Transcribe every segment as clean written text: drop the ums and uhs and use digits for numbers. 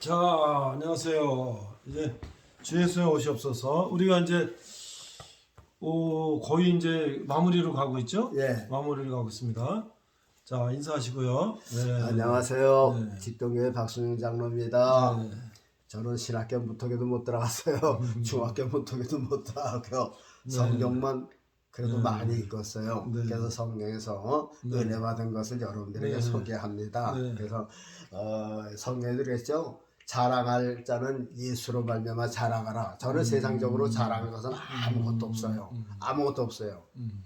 자, 안녕하세요. 이제 주 예수의 옷이 없어서 우리가 이제 거의 이제 마무리로 가고 있죠? 예. 마무리로 가고 있습니다. 자, 인사하시고요. 네. 안녕하세요. 네. 직동교회 박순영 장로입니다. 네. 저는 신학교 무턱에도 못 들어갔어요. 중학교 무턱에도 못 들어가고요. 네. 성경만 그래도 네. 많이 읽었어요. 네. 그래서 성경에서 네. 은혜 받은 것을 여러분들에게 네. 소개합니다. 네. 그래서 성경에도 그랬죠. 자랑할 자는 예수로 말미암아 자랑하라. 저는 세상적으로 자랑할 것은 아무것도 없어요. 아무것도 없어요.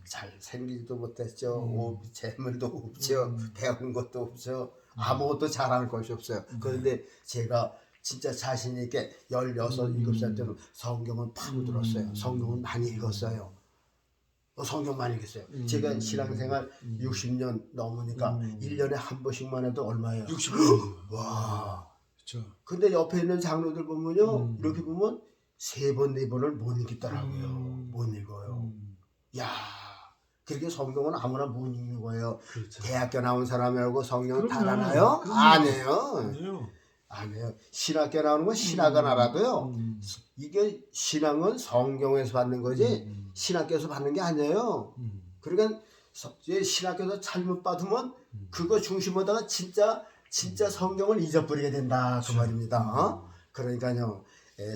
잘 생기지도 못했죠. 재물도 없죠. 배운 것도 없죠. 아무것도 자랑할 것이 없어요. 그런데 제가 진짜 자신 있게 16, 7살 때는 성경을 파고들었어요. 성경을 많이 읽었어요. 성경 많이 읽었어요. 제가 신앙생활 60년 넘으니까 1년에 한 번씩만 해도 얼마예요? 60년. 와. 그렇죠. 근데 옆에 있는 장로들 보면요. 이렇게 보면 3번, 4번을 못 읽겠더라고요. 못 읽어요. 야, 그렇게 성경은 아무나 못 읽는 거예요. 그렇죠. 대학교 나온 사람이라고 성경을 다 그럼요. 알아요? 그럼요. 아니에요. 아니에요. 아니에요. 신학교 나오는 건 신학은 알아도요. 이게 신앙은 성경에서 받는 거지 신학교에서 받는 게 아니에요. 그러니까 신학교에서 잘못 받으면 그거 중심으로다가 진짜 성경을 잊어버리게 된다 그 말입니다. 그러니까요.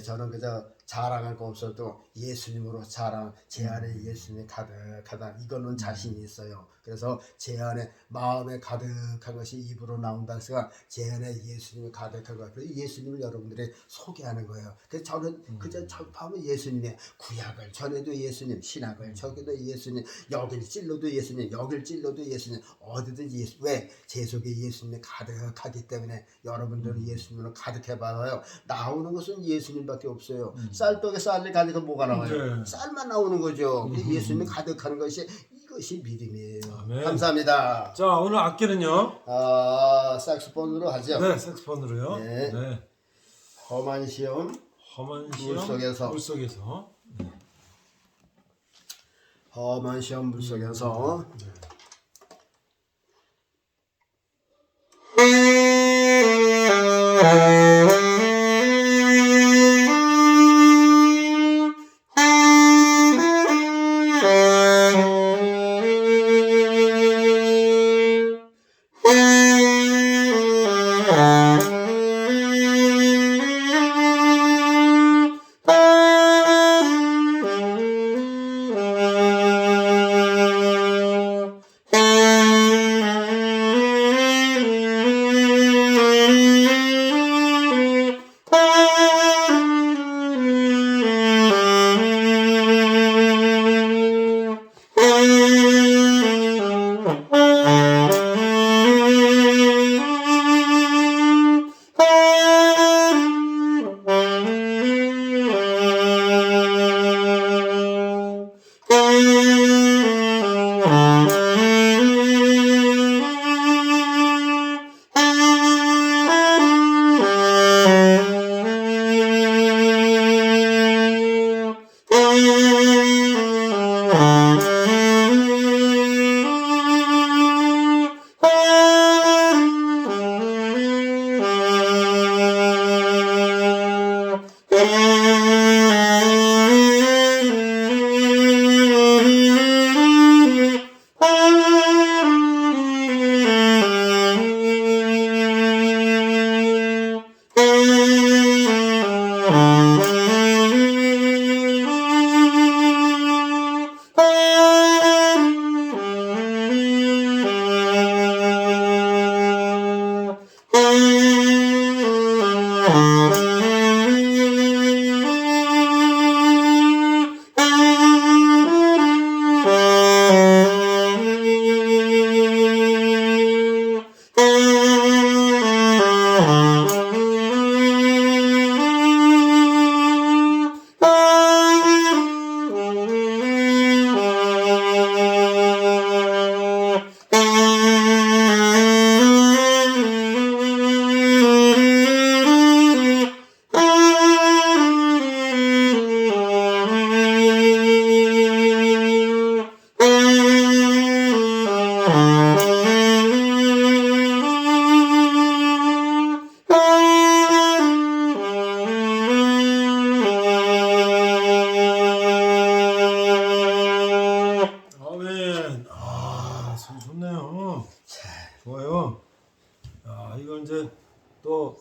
저는 그저 자랑할 거 없어도 예수님으로 자랑, 제 안에 예수님이 가득하다. 이거는 자신이 있어요. 그래서 제 안에 마음에 가득한 것이 입으로 나온다는 생각, 제 안에 예수님이 가득한 거. 그래서 예수님을 여러분들이 소개하는 거예요. 그래서 저는 그저 접하면 예수님의 구약을 전에도 예수님, 신학을 저기도 예수님, 여길 찔러도 예수님, 여길 찔러도 예수님, 어디든 예수. 왜? 제 속에 예수님이 가득하기 때문에 여러분들은 예수님으로 가득해봐요. 나오는 것은 예수님밖에 없어요. 쌀떡에 쌀을 가니까 뭐가 나와요? 네. 쌀만 나오는 거죠. 예수님이 가득하는 것이 이것이 믿음이에요. 아멘. 감사합니다. 자, 오늘 악기는요? 색소폰으로 하죠. 네, 색소폰으로요. 네. 네. 험한 시험, 험한 시험 물속에서. 물속에서. 험한 시험 물속에서.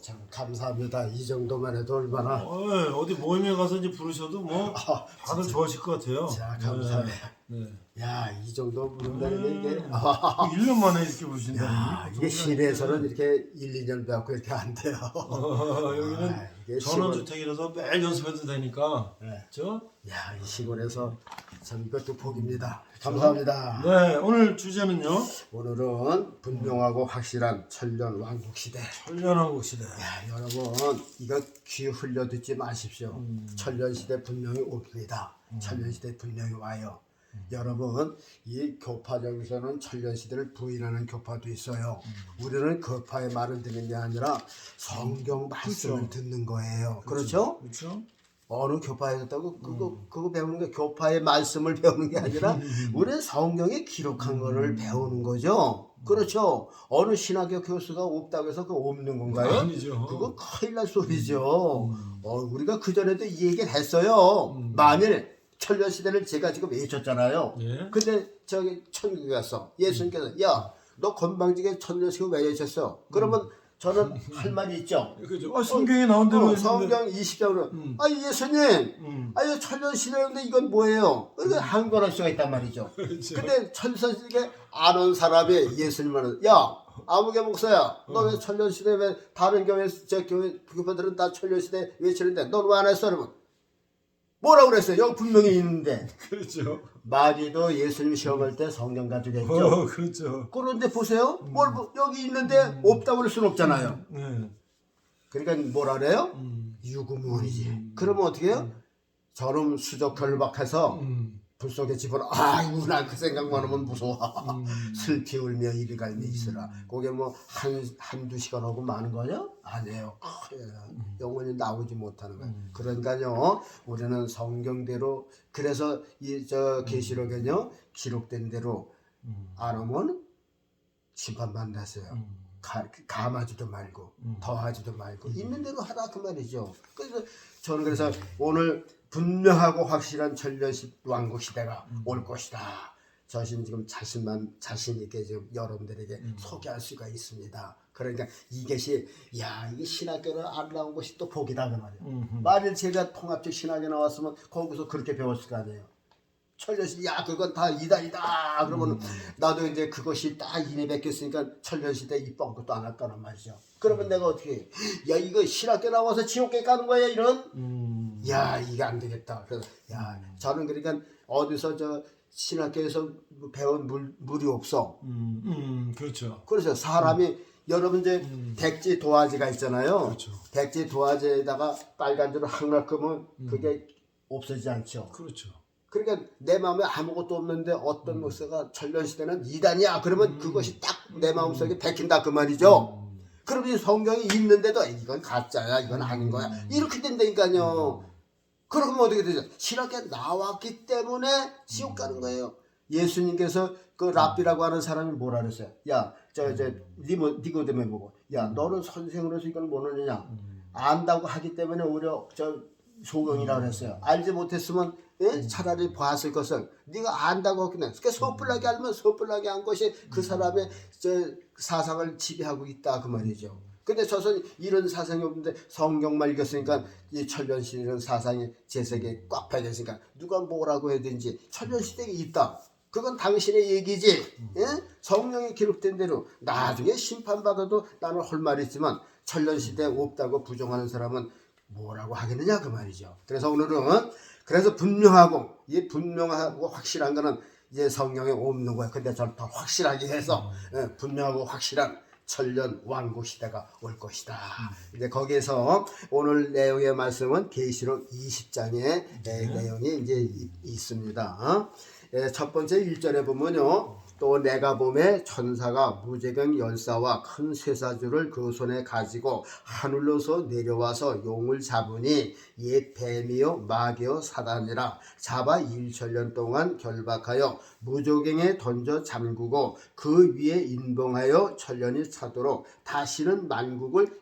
참 감사합니다. 이 정도만 해도 얼마나. 어디 모임에 가서 이제 부르셔도 뭐 다들 좋아하실 것 같아요. 자, 감사해요. 네. 야, 이 정도 부른다는 게 이게 1년 만에 이렇게 부르신다니. 야, 이게 시내에서는 이렇게 1, 2년 배웠고 이렇게 안 돼요. 여기는 이게 전원주택이라서 매일 연습해도 되니까. 네. 그렇죠? 야, 이 시골에서 참 이것도 복입니다. 감사합니다. 네, 오늘 주제는요. 오늘은 분명하고 확실한 천년 왕국 시대. 천년왕국 시대. 야, 여러분 이거 귀 흘려 듣지 마십시오. 천년 시대 분명히 옵니다. 천년 시대 분명히 와요. 여러분 이 교파적에서는 천년 시대를 부인하는 교파도 있어요. 우리는 교파의 말을 듣는 게 아니라 성경 말씀을 듣는 거예요. 그렇죠? 그렇죠? 어느 교파에 있다고 그거 배우는 게 교파의 말씀을 배우는 게 아니라 우리는 성경에 기록한 거를 배우는 거죠. 그렇죠. 어느 신학교 교수가 없다고 해서 그거 없는 건가요? 아니죠. 그거 큰일 날 소리죠. 우리가 그전에도 이 얘기를 했어요. 만일 천년 시대를 제가 지금 외쳤잖아요. 예. 근데 저기 천국에 갔어. 예수님께서 야, 너 건방지게 천년 시대 왜 외쳤어? 그러면 저는 할 말이 있죠. 그죠? 성경에 나온 대로 성경 20장으로 아 예수님 아 천년 시대인데 이건 뭐예요? 이거 한권할 수가 있단 말이죠. 그렇죠. 근데 천년시대 아는 사람이 예수님은 야 아무개 목사야 너 왜 천년 시대 왜 다른 교회 저 교회들은 다 천년 시대 외치는데 넌 왜 안 했어? 여러분 뭐라고 그랬어요? 여기 분명히 있는데. 그렇죠. 마리도 예수님 시험할 때 성경 가지고 했죠. 그렇죠. 그런데 보세요. 여기 있는데 없다고 할 수는 없잖아요. 그러니까 뭐라 그래요? 유구무원이지. 그러면 어떻게 해요? 저름 수저 결박해서 불 속에 집어넣어. 아이고 난 그 생각만 하면 무서워. 슬피 울며 이리 갈며 있으라. 그게 뭐 한두 시간 하고 마는 거냐? 아니에요. 영원히 나오지 못하는 거예요. 그러니까요. 우리는 성경대로 그래서 이 저 계시록에요 기록된 대로 안 하면 심판받았어요. 감하지도 말고 더하지도 말고 있는 대로 하라 그 말이죠. 그래서 저는 그래서 오늘 분명하고 확실한 천년 왕국 시대가 올 것이다. 저신 지금 자신 있게 지금 여러분들에게 소개할 수가 있습니다. 그러니까 이것이 이게 신학교를 안 나온 것이 또 복이다 그 말이에요. 만일 제가 통합적 신학에 나왔으면 거기서 그렇게 배웠을 거 아니에요. 천년시 그건 다 이단이다 그러면 나도 이제 그것이 딱 인해 베꼈으니까 천년시대 이 뻥것도 안 할 거란 말이죠. 그러면 내가 어떻게 이거 신학교 나와서 지옥에 가는 거야 이런 이게 안 되겠다. 그래서 저는 그러니까 어디서 저 신학교에서 배운 물이 없어. 그렇죠. 그래서 사람이 여러분 이제 백지 도화지가 있잖아요. 그렇죠. 백지 도화지에다가 빨간 줄을 항락 끄면 그게 없어지지 않죠. 그렇죠. 그러니까 내 마음에 아무것도 없는데 어떤 목사가 천년시대는 이단이야 그러면 그것이 딱 내 마음속에 박힌다 그 말이죠. 그러면 성경이 있는데도 이건 가짜야 이건 아닌 거야 이렇게 된다니까요. 그러면 어떻게 되죠? 신학에 나왔기 때문에 지옥 가는 거예요. 예수님께서 그 랍비라고 하는 사람이 뭐라 그랬어요? 니고데메 보고 너는 선생으로서 이걸 모르느냐? 안다고 하기 때문에 오히려 소경이라고 그랬어요. 알지 못했으면 차라리 봤을 것을 네가 안다고 했겠네. 그러니까 섣불나게 알면 섣불나게 한 것이 그 사람의 사상을 지배하고 있다 그 말이죠. 근데 저선 이런 사상이 없는데 성경만 읽었으니까 이 천년시대 이런 사상이 제 세계에 꽉 파여있으니까 누가 뭐라고 해든지 천년시대가 있다. 그건 당신의 얘기지. 성경에 기록된 대로 나중에 심판받아도 나는 할 말이 있지만 천년시대에 없다고 부정하는 사람은 뭐라고 하겠느냐 그 말이죠. 그래서 오늘은 그래서 분명하고 확실한 거는 이제 성경에 없는 거예요. 근데 저는 더 확실하게 해서 분명하고 확실한 천년 왕국 시대가 올 것이다. 이제 거기에서 오늘 내용의 말씀은 계시록 20장의 내용이 이제 있습니다. 첫 번째 1절에 보면요. 또 내가 보매 천사가 무제경 열사와 큰 쇠사주를 그 손에 가지고 하늘로서 내려와서 용을 잡으니 옛 뱀이요 마귀요 사단이라 잡아 1천년 동안 결박하여 무조경에 던져 잠그고 그 위에 인봉하여 천년이 차도록 다시는 만국을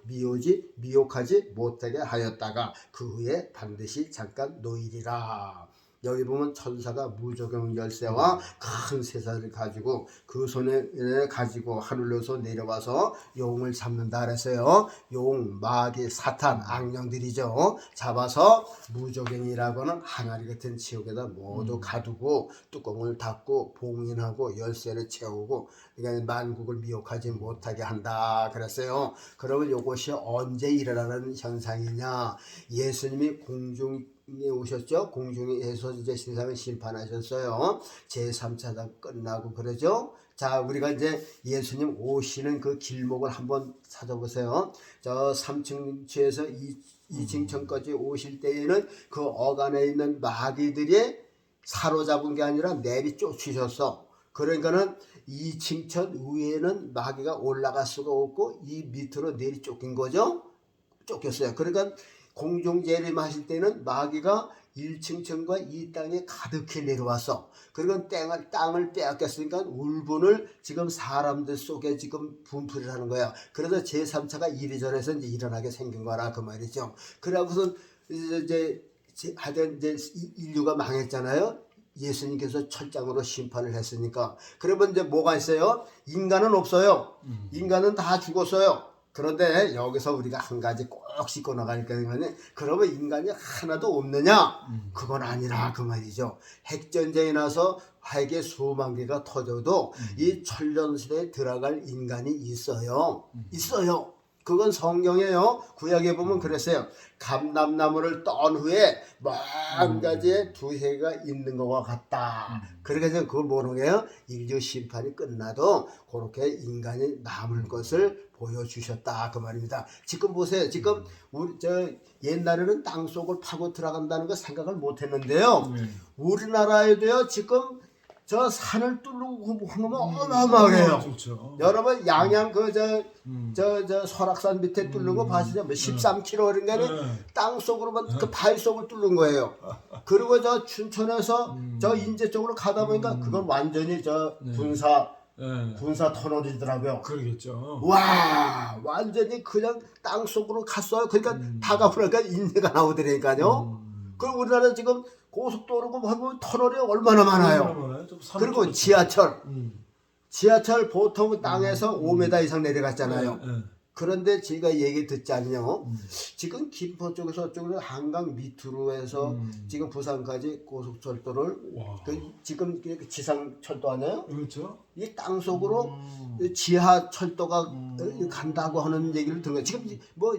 미혹하지 못하게 하였다가 그 후에 반드시 잠깐 놓이리라. 여기 보면 천사가 무저경 열쇠와 큰 쇠사를 가지고 그 손에 가지고 하늘로서 내려와서 용을 잡는다 그랬어요. 용, 마귀, 사탄, 악령들이죠. 잡아서 무저경이라고 하는 항아리 같은 지옥에다 모두 가두고 뚜껑을 닫고 봉인하고 열쇠를 채우고 그러니까 만국을 미혹하지 못하게 한다 그랬어요. 그러면 이것이 언제 일어나는 현상이냐? 예수님이 공중에 오셨죠. 공중에서 이제 세상을 심판하셨어요. 제3차가 끝나고 그러죠. 자, 우리가 이제 예수님 오시는 그 길목을 한번 찾아보세요. 저 3층에서 2층까지 오실 때에는 그 어간에 있는 마귀들이 사로잡은 게 아니라 내리 쫓으셨어. 그러니까는 2층천 위에는 마귀가 올라갈 수가 없고 이 밑으로 내리 쫓긴 거죠. 쫓겼어요. 그러니까 공중 재림하실 때는 마귀가 1층천과 이 땅에 가득히 내려왔어. 그리고 땅을 빼앗겼으니까 울분을 지금 사람들 속에 지금 분풀이를 하는 거야. 그래서 제3차가 이리저리해서 이제 일어나게 생긴 거라 그 말이죠. 그러고서 이제 하여튼 이제 인류가 망했잖아요. 예수님께서 철장으로 심판을 했으니까. 그러면 이제 뭐가 있어요? 인간은 없어요. 인간은 다 죽었어요. 그런데 여기서 우리가 한 가지 꼭 짚고 나가니까 그러면 인간이 하나도 없느냐? 그건 아니라 그 말이죠. 핵전쟁이 나서 핵의 수만 개가 터져도 이 천년시대에 들어갈 인간이 있어요. 있어요. 그건 성경이에요. 구약에 보면 그랬어요. 감람나무를 떤 후에 만 가지의 두 해가 있는 것과 같다. 그러니까 그걸 뭐는 거예요? 인류 심판이 끝나도 그렇게 인간이 남을 것을 보여주셨다 그 말입니다. 지금 보세요. 지금 우리 옛날에는 땅 속을 파고 들어간다는 거 생각을 못했는데요. 우리나라에도요 지금 저 산을 뚫고 하면 어마어마해요. 그렇죠. 여러분 양양 저 설악산 밑에 뚫는 거 봐시죠? 13km 그러니까 땅 속으로만 그 바위 속을 뚫는 거예요. 그리고 저 춘천에서 저 인제 쪽으로 가다 보니까 그건 완전히 저 군사 터널이더라고요. 그러겠죠. 와 완전히 그냥 땅 속으로 갔어요. 그러니까 다 가보니까 인재가 나오더라니까요. 그리고 우리나라 지금 고속도로고 뭐 터널이 얼마나 많아요. 그리고 지하철 보통 땅에서 5m 이상 내려갔잖아요. 그런데 제가 얘기 듣지 않요. 지금 김포 쪽에서 어쩌고 한강 밑으로 해서 지금 부산까지 고속철도를 지금 지상철도 아니에요? 그렇죠. 이 땅 속으로 지하철도가 간다고 하는 얘기를 들어요. 지금 뭐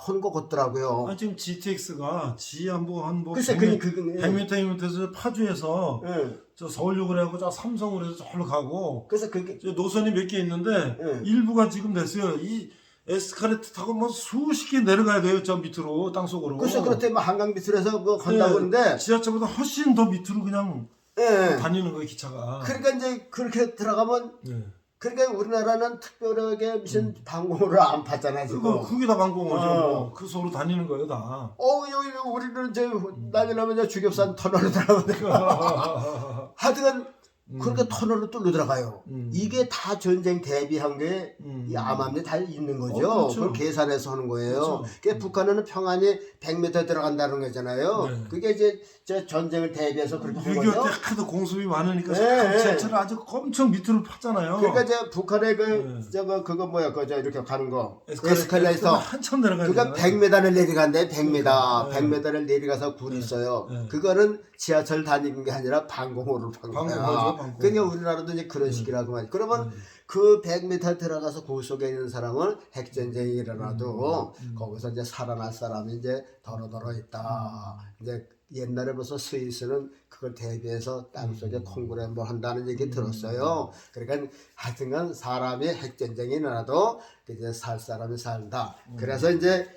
하는 것 같더라고요. 지금 GTX가 한 글쎄 100m에서 파주에서 네. 저 서울역을 하고 저 삼성으로 해서 저로 가고 그래서 그게 노선이 몇 개 있는데 네. 일부가 지금 됐어요. 이 에스카레이터 타고 뭐 수십 개 내려가야 돼요. 저 밑으로 땅속으로. 그래서 그렇대 뭐 한강 밑으로 해서 뭐 간다고 그러는데 지하철보다 훨씬 더 밑으로 그냥 다니는 거예요 기차가. 그러니까 이제 그렇게 들어가면 그러니까 우리나라는 특별하게 무슨 방공호를 안 팠잖아 지금. 그게 다 방공호죠. 뭐. 그 속으로 다니는 거예요 다. 여기 우리는 이제 난리 나면 이제 주겹산 터널로 들어가거든요. 하여튼 그렇게 터널로 뚫려 들어가요. 이게 다 전쟁 대비한 게 이 암암리 다 있는 거죠. 그렇죠. 그걸 계산해서 하는 거예요. 그렇죠. 그러니까 북한은 평안이 100m 들어간다는 거잖아요. 그게 이제 저 전쟁을 대비해서 그렇게 한 6.25 거죠. 때 하도 공습이 많으니까 네. 지하철을 아주 엄청 밑으로 팠잖아요. 그러니까 이제 북한의 그거 뭐야 그저 이렇게 가는 거 에스컬레이터 한참 내려가야 그러니까 되잖아요. 100m를 내려간대 100m. 그러니까, 100m를 내려가서 굴이 있어요. 그거는 지하철 다니는 게 아니라 방공호를 판 거야. 방공호죠. 그러니까 우리나라도 이제 그런 식이라고 말이야. 그러면 그 100m 들어가서 그 속에 있는 사람은 핵전쟁이 일어나도 거기서 이제 살아날 사람이 이제 더러더러 있다. 이제 옛날에 벌써 스위스는 그걸 대비해서 땅속에 콩고래 뭐 한다는 얘기 들었어요. 그러니까 하여튼간 사람이 핵전쟁이 일어나도 이제 살 사람이 살다. 그래서 이제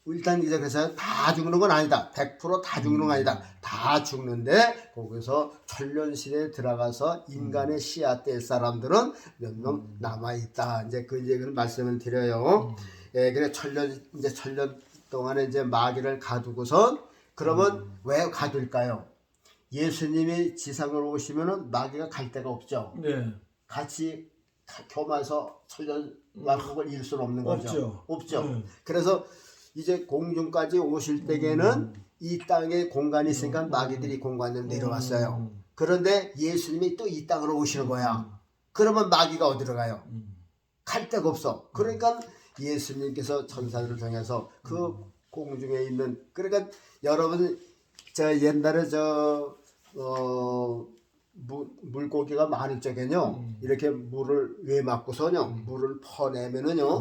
일단 이제 그래서 다 죽는 건 아니다. 100%다 죽는 건 아니다. 다 죽는데 거기서 천년시대에 들어가서 인간의 씨앗 될 사람들은 몇 명 남아 있다. 이제 그 얘기를 말씀을 드려요. 그래 천년 동안에 이제 마귀를 가두고선 그러면 왜 가둘까요? 예수님이 지상으로 오시면은 마귀가 갈 데가 없죠. 네. 같이 교만해서 천년 왕국을 이룰 수는 없는 거죠. 없죠. 없죠. 그래서 이제 공중까지 오실 때에는 이 땅에 공간이 있으니까 마귀들이 공간으로 내려왔어요. 그런데 예수님이 또 이 땅으로 오시는 거야. 그러면 마귀가 어디로 가요? 갈 데가 없어. 그러니까 예수님께서 천사들을 통해서 그 공중에 있는, 그러니까 여러분 저 옛날에 물고기가 많을 적에는요, 이렇게 물을 외막고서요 물을 퍼내면은요,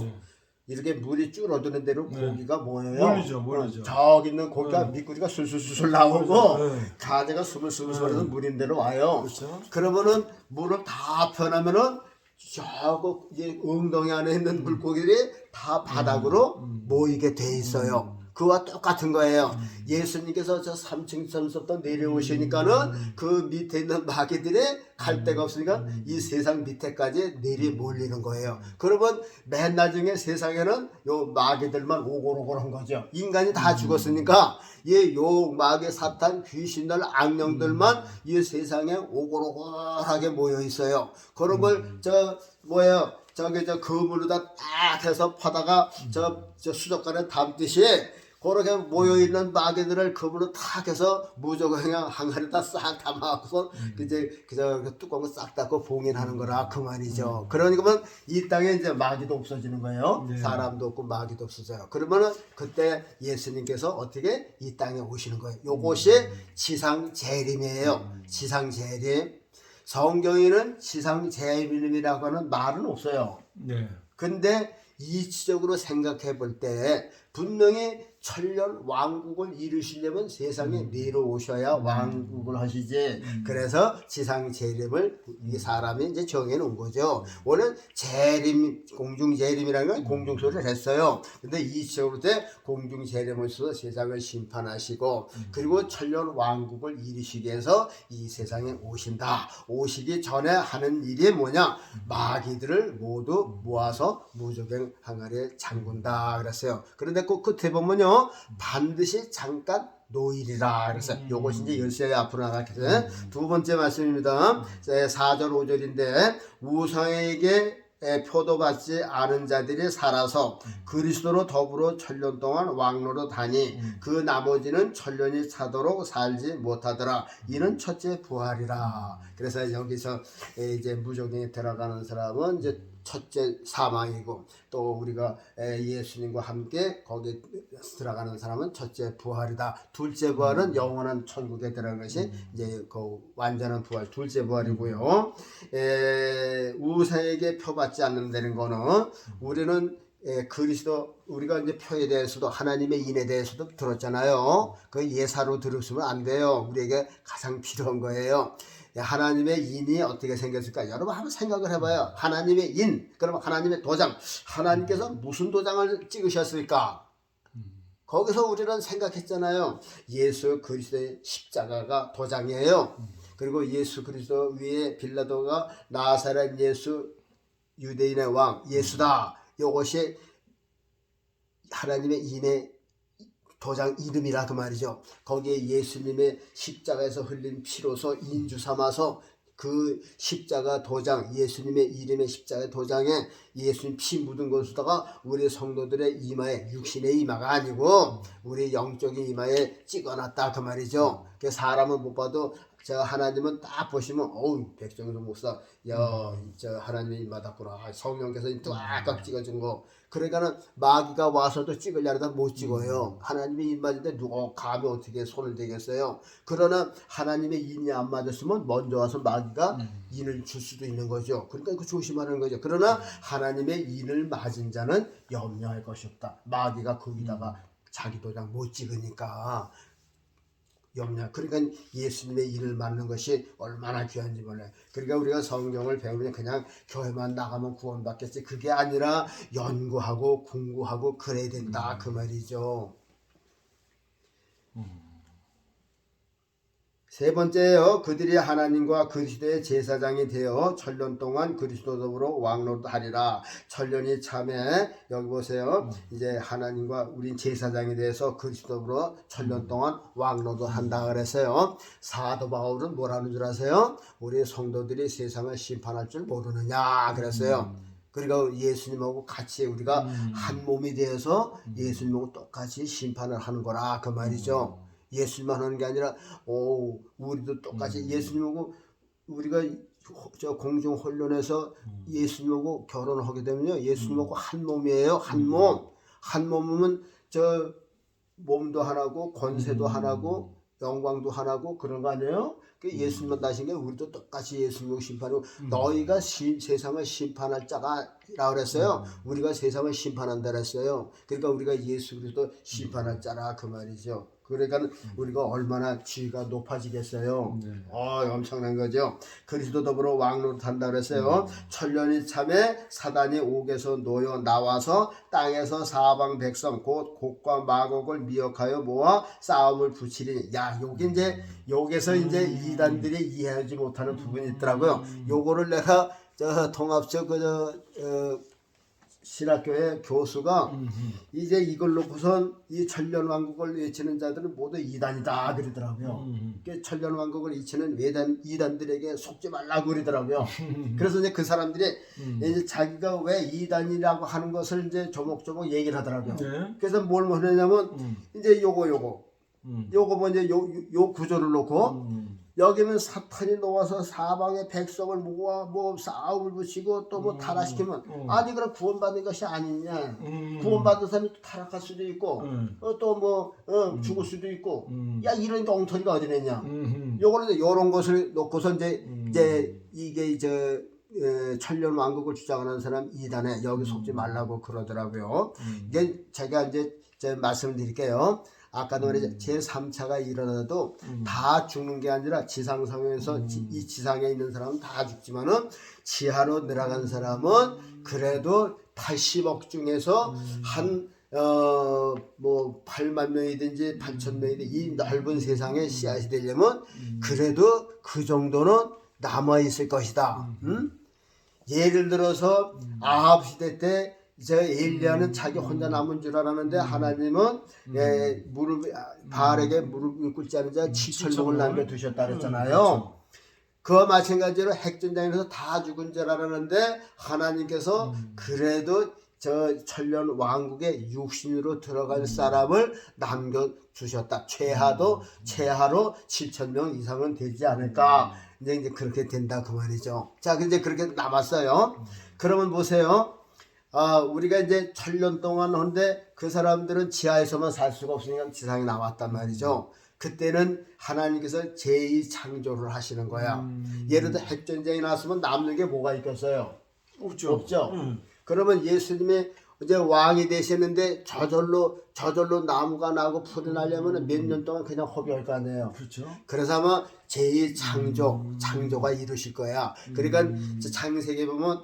이렇게 물이 줄어드는 대로 고기가 모여요. 몰리죠. 저기 있는 고기가 미꾸리가 술술술 나오고 가재가 스물스물 물인 대로 와요. 그렇죠. 그러면은 물을 다 퍼내면은 저거 이제 웅덩이 안에 있는 물고기들이 다 바닥으로 모이게 돼 있어요. 그와 똑같은 거예요. 예수님께서 저 3층 선수부터 내려오시니까는 그 밑에 있는 마귀들이 갈 데가 없으니까 이 세상 밑에까지 내리 몰리는 거예요. 그러면 맨 나중에 세상에는 요 마귀들만 오골오골한 거죠. 인간이 다 죽었으니까 요 마귀, 사탄, 귀신들, 악령들만 이 세상에 오골오골하게 모여 있어요. 그런 걸 저기 그물로다 딱 해서 파다가 저 수족관에 담듯이 그렇게 모여있는 마귀들을 그물로 탁 해서 무조건 그냥 항아리에다 싹 담아갖고서 이제 그 뚜껑을 싹 닫고 봉인하는 거라 그 말이죠. 그러니까 이 땅에 이제 마귀도 없어지는 거예요. 네. 사람도 없고 마귀도 없어져요. 그러면은 그때 예수님께서 어떻게 이 땅에 오시는 거예요. 요것이 지상 재림이에요. 지상 재림. 성경에는 지상 재림이라고 하는 말은 없어요. 네. 근데 이치적으로 생각해 볼 때 분명히 천년 왕국을 이루시려면 세상에 내려오셔야 왕국을 하시지. 그래서 지상 재림을 이 사람이 이제 정해 놓은 거죠. 원래 재림, 공중 재림이라는 건 공중 소리를 했어요. 근데 이치적으로 때 공중 재림을 써서 세상을 심판하시고 그리고 천년 왕국을 이루시기 위해서 이 세상에 오신다. 오시기 전에 하는 일이 뭐냐? 마귀들을 모두 모아서 무저갱 항아리에 잠근다 그랬어요. 그런데 그 끝에 보면요, 반드시 잠깐 노일이라 그래서 요것이 이제 열쇠 앞으로 나가겠어요. 두 번째 말씀입니다. 4절 5절인데 우상에게 표도받지 않은 자들이 살아서 그리스도로 더불어 천년 동안 왕노릇하니 그 나머지는 천년이 차도록 살지 못하더라. 이는 첫째 부활이라. 그래서 여기서 이제 무저갱에 들어가는 사람은 이제 첫째 사망이고, 또 우리가 예수님과 함께 거기 들어가는 사람은 첫째 부활이다. 둘째 부활은 영원한 천국에 들어가는 것이 이제 그 완전한 부활, 둘째 부활이고요. 우상에게 표받지 않는다는 거는 우리는 그리스도, 우리가 이제 표에 대해서도 하나님의 인에 대해서도 들었잖아요. 그 예사로 들었으면 안 돼요. 우리에게 가장 필요한 거예요. 하나님의 인이 어떻게 생겼을까? 여러분 한번 생각을 해봐요. 하나님의 인, 그러면 하나님의 도장, 하나님께서 무슨 도장을 찍으셨을까? 거기서 우리는 생각했잖아요. 예수 그리스도의 십자가가 도장이에요. 그리고 예수 그리스도 위에 빌라도가 나사렛 예수 유대인의 왕 예수다. 이것이 하나님의 인의 도장 이름이라 그 말이죠. 거기에 예수님의 십자가에서 흘린 피로서 인주 삼아서 그 십자가 도장, 예수님의 이름의 십자가 도장에 예수님 피 묻은 것으로다가 우리 성도들의 이마에, 육신의 이마가 아니고 우리 영적인 이마에 찍어놨다 그 말이죠. 그 사람은 못 봐도 저 하나님은 딱 보시면 어우 백정수 목사 저 하나님의 이마답구나. 성령께서 딱 찍어준 거. 그러니까는 마귀가 와서도 찍으려다 못 찍어요. 하나님의 인 맞은데 누가 감히 어떻게 손을 대겠어요. 그러나 하나님의 인이 안 맞았으면 먼저 와서 마귀가 인을 줄 수도 있는 거죠. 그러니까 그 조심하는 거죠. 그러나 하나님의 인을 맞은 자는 염려할 것이 없다. 마귀가 거기다가 자기 도장 못 찍으니까 그러니까 예수님의 일을 맡는 것이 얼마나 귀한지 몰라요. 그러니까 우리가 성경을 배우면 그냥 교회만 나가면 구원받겠지, 그게 아니라 연구하고 공부하고 그래야 된다 그 말이죠. 세 번째요, 그들이 하나님과 그리스도의 제사장이 되어 천년 동안 그리스도더불어 왕노릇하리라. 천년이 참에 여기 보세요. 이제 하나님과 우린 제사장이 돼서 그리스도더불어 천년 동안 왕노릇한다 그랬어요. 사도 바울은 뭐라는 줄 아세요? 우리 성도들이 세상을 심판할 줄 모르느냐 그랬어요. 그러니까 예수님하고 같이 우리가 한 몸이 되어서 예수님하고 똑같이 심판을 하는 거라 그 말이죠. 예수님만 하는 게 아니라 우리도 똑같이 예수님하고 우리가 저 공중 혼련에서 예수님하고 결혼을 하게 되면요 예수님하고 한 몸이에요. 한 몸. 한 몸은 저 몸도 하나고 권세도 하나고 영광도 하나고 그런 거 아니에요? 예수님만 다신 게 우리도 똑같이 예수님을 심판하고 너희가 세상을 심판할 자가라 그랬어요. 우리가 세상을 심판한다 그랬어요. 그러니까 우리가 예수 그리스도 심판할 자라 그 말이죠. 그러니까 우리가 얼마나 지위가 높아지겠어요. 엄청난 거죠. 그리스도 더불어 왕노릇한다 그랬어요. 천년이 참에 사단이 옥에서 놓여 나와서 땅에서 사방 백성 곧 곡과 마곡을 미혹하여 모아 싸움을 붙이리니. 야, 요게 이제 여기서 이제 이단들이 이해하지 못하는 부분이 있더라고요. 요거를 내가 저 통합적 신학교의 교수가 이제 이걸 놓고선 이 천년왕국을 외치는 자들은 모두 이단이다 그러더라고요. 천년왕국을 외치는 이단들에게 속지 말라고 그러더라고요. 그래서 이제 그 사람들이 이제 자기가 왜 이단이라고 하는 것을 이제 조목조목 얘기를 하더라고요. 네. 그래서 뭘 하냐면 이제 요거 먼저 요 구조를 놓고 여기는 사탄이 놓아서 사방의 백성을 모아 뭐 싸움을 붙이고 또 뭐 타락시키면 아니 그럼 구원받는 것이 아니냐. 구원받은 사람이 또 타락할 수도 있고 또 뭐 죽을 수도 있고 야 이런 엉터리가 어디 있냐. 요거는 요런 것을 놓고서 이제 이게 천년 왕국을 주장하는 사람 이단에 여기 속지 말라고 그러더라고요. 이게 제가 이제 말씀을 드릴게요. 아까도 말했죠. 제3차가 일어나도 다 죽는 게 아니라 지상상에서 이 지상에 있는 사람은 다 죽지만은 지하로 내려간 사람은 그래도 80억 중에서 뭐 8만 명이든지 8천 명이든지 이 넓은 세상에 씨앗이 되려면 그래도 그 정도는 남아 있을 것이다. 예를 들어서 아합 시대 때 엘리야는 자기 혼자 남은 줄 알았는데 하나님은 바알에게 무릎을 꿇지 않은 자 7천명을 남겨두셨다 그랬잖아요. 그와 마찬가지로 핵전장에서 다 죽은 줄 알았는데 하나님께서 그래도 저 천년 왕국의 육신으로 들어갈 사람을 남겨주셨다. 최하로 7천명 이상은 되지 않을까. 이제 그렇게 된다 그 말이죠. 자, 이제 그렇게 남았어요. 그러면 보세요. 우리가 이제 천년 동안 한데 그 사람들은 지하에서만 살 수가 없으니까 지상에 나왔단 말이죠. 그때는 하나님께서 제2창조를 하시는 거야. 예를 들어 핵전쟁이 났으면 남는 게 뭐가 있겠어요? 없죠. 그러면 예수님이 이제 왕이 되셨는데 저절로 나무가 나고 풀이 나려면 몇 년 동안 그냥 허비할 거 아니에요. 그렇죠. 그래서 아마 창조가 이루실 거야. 그러니까 창세기 보면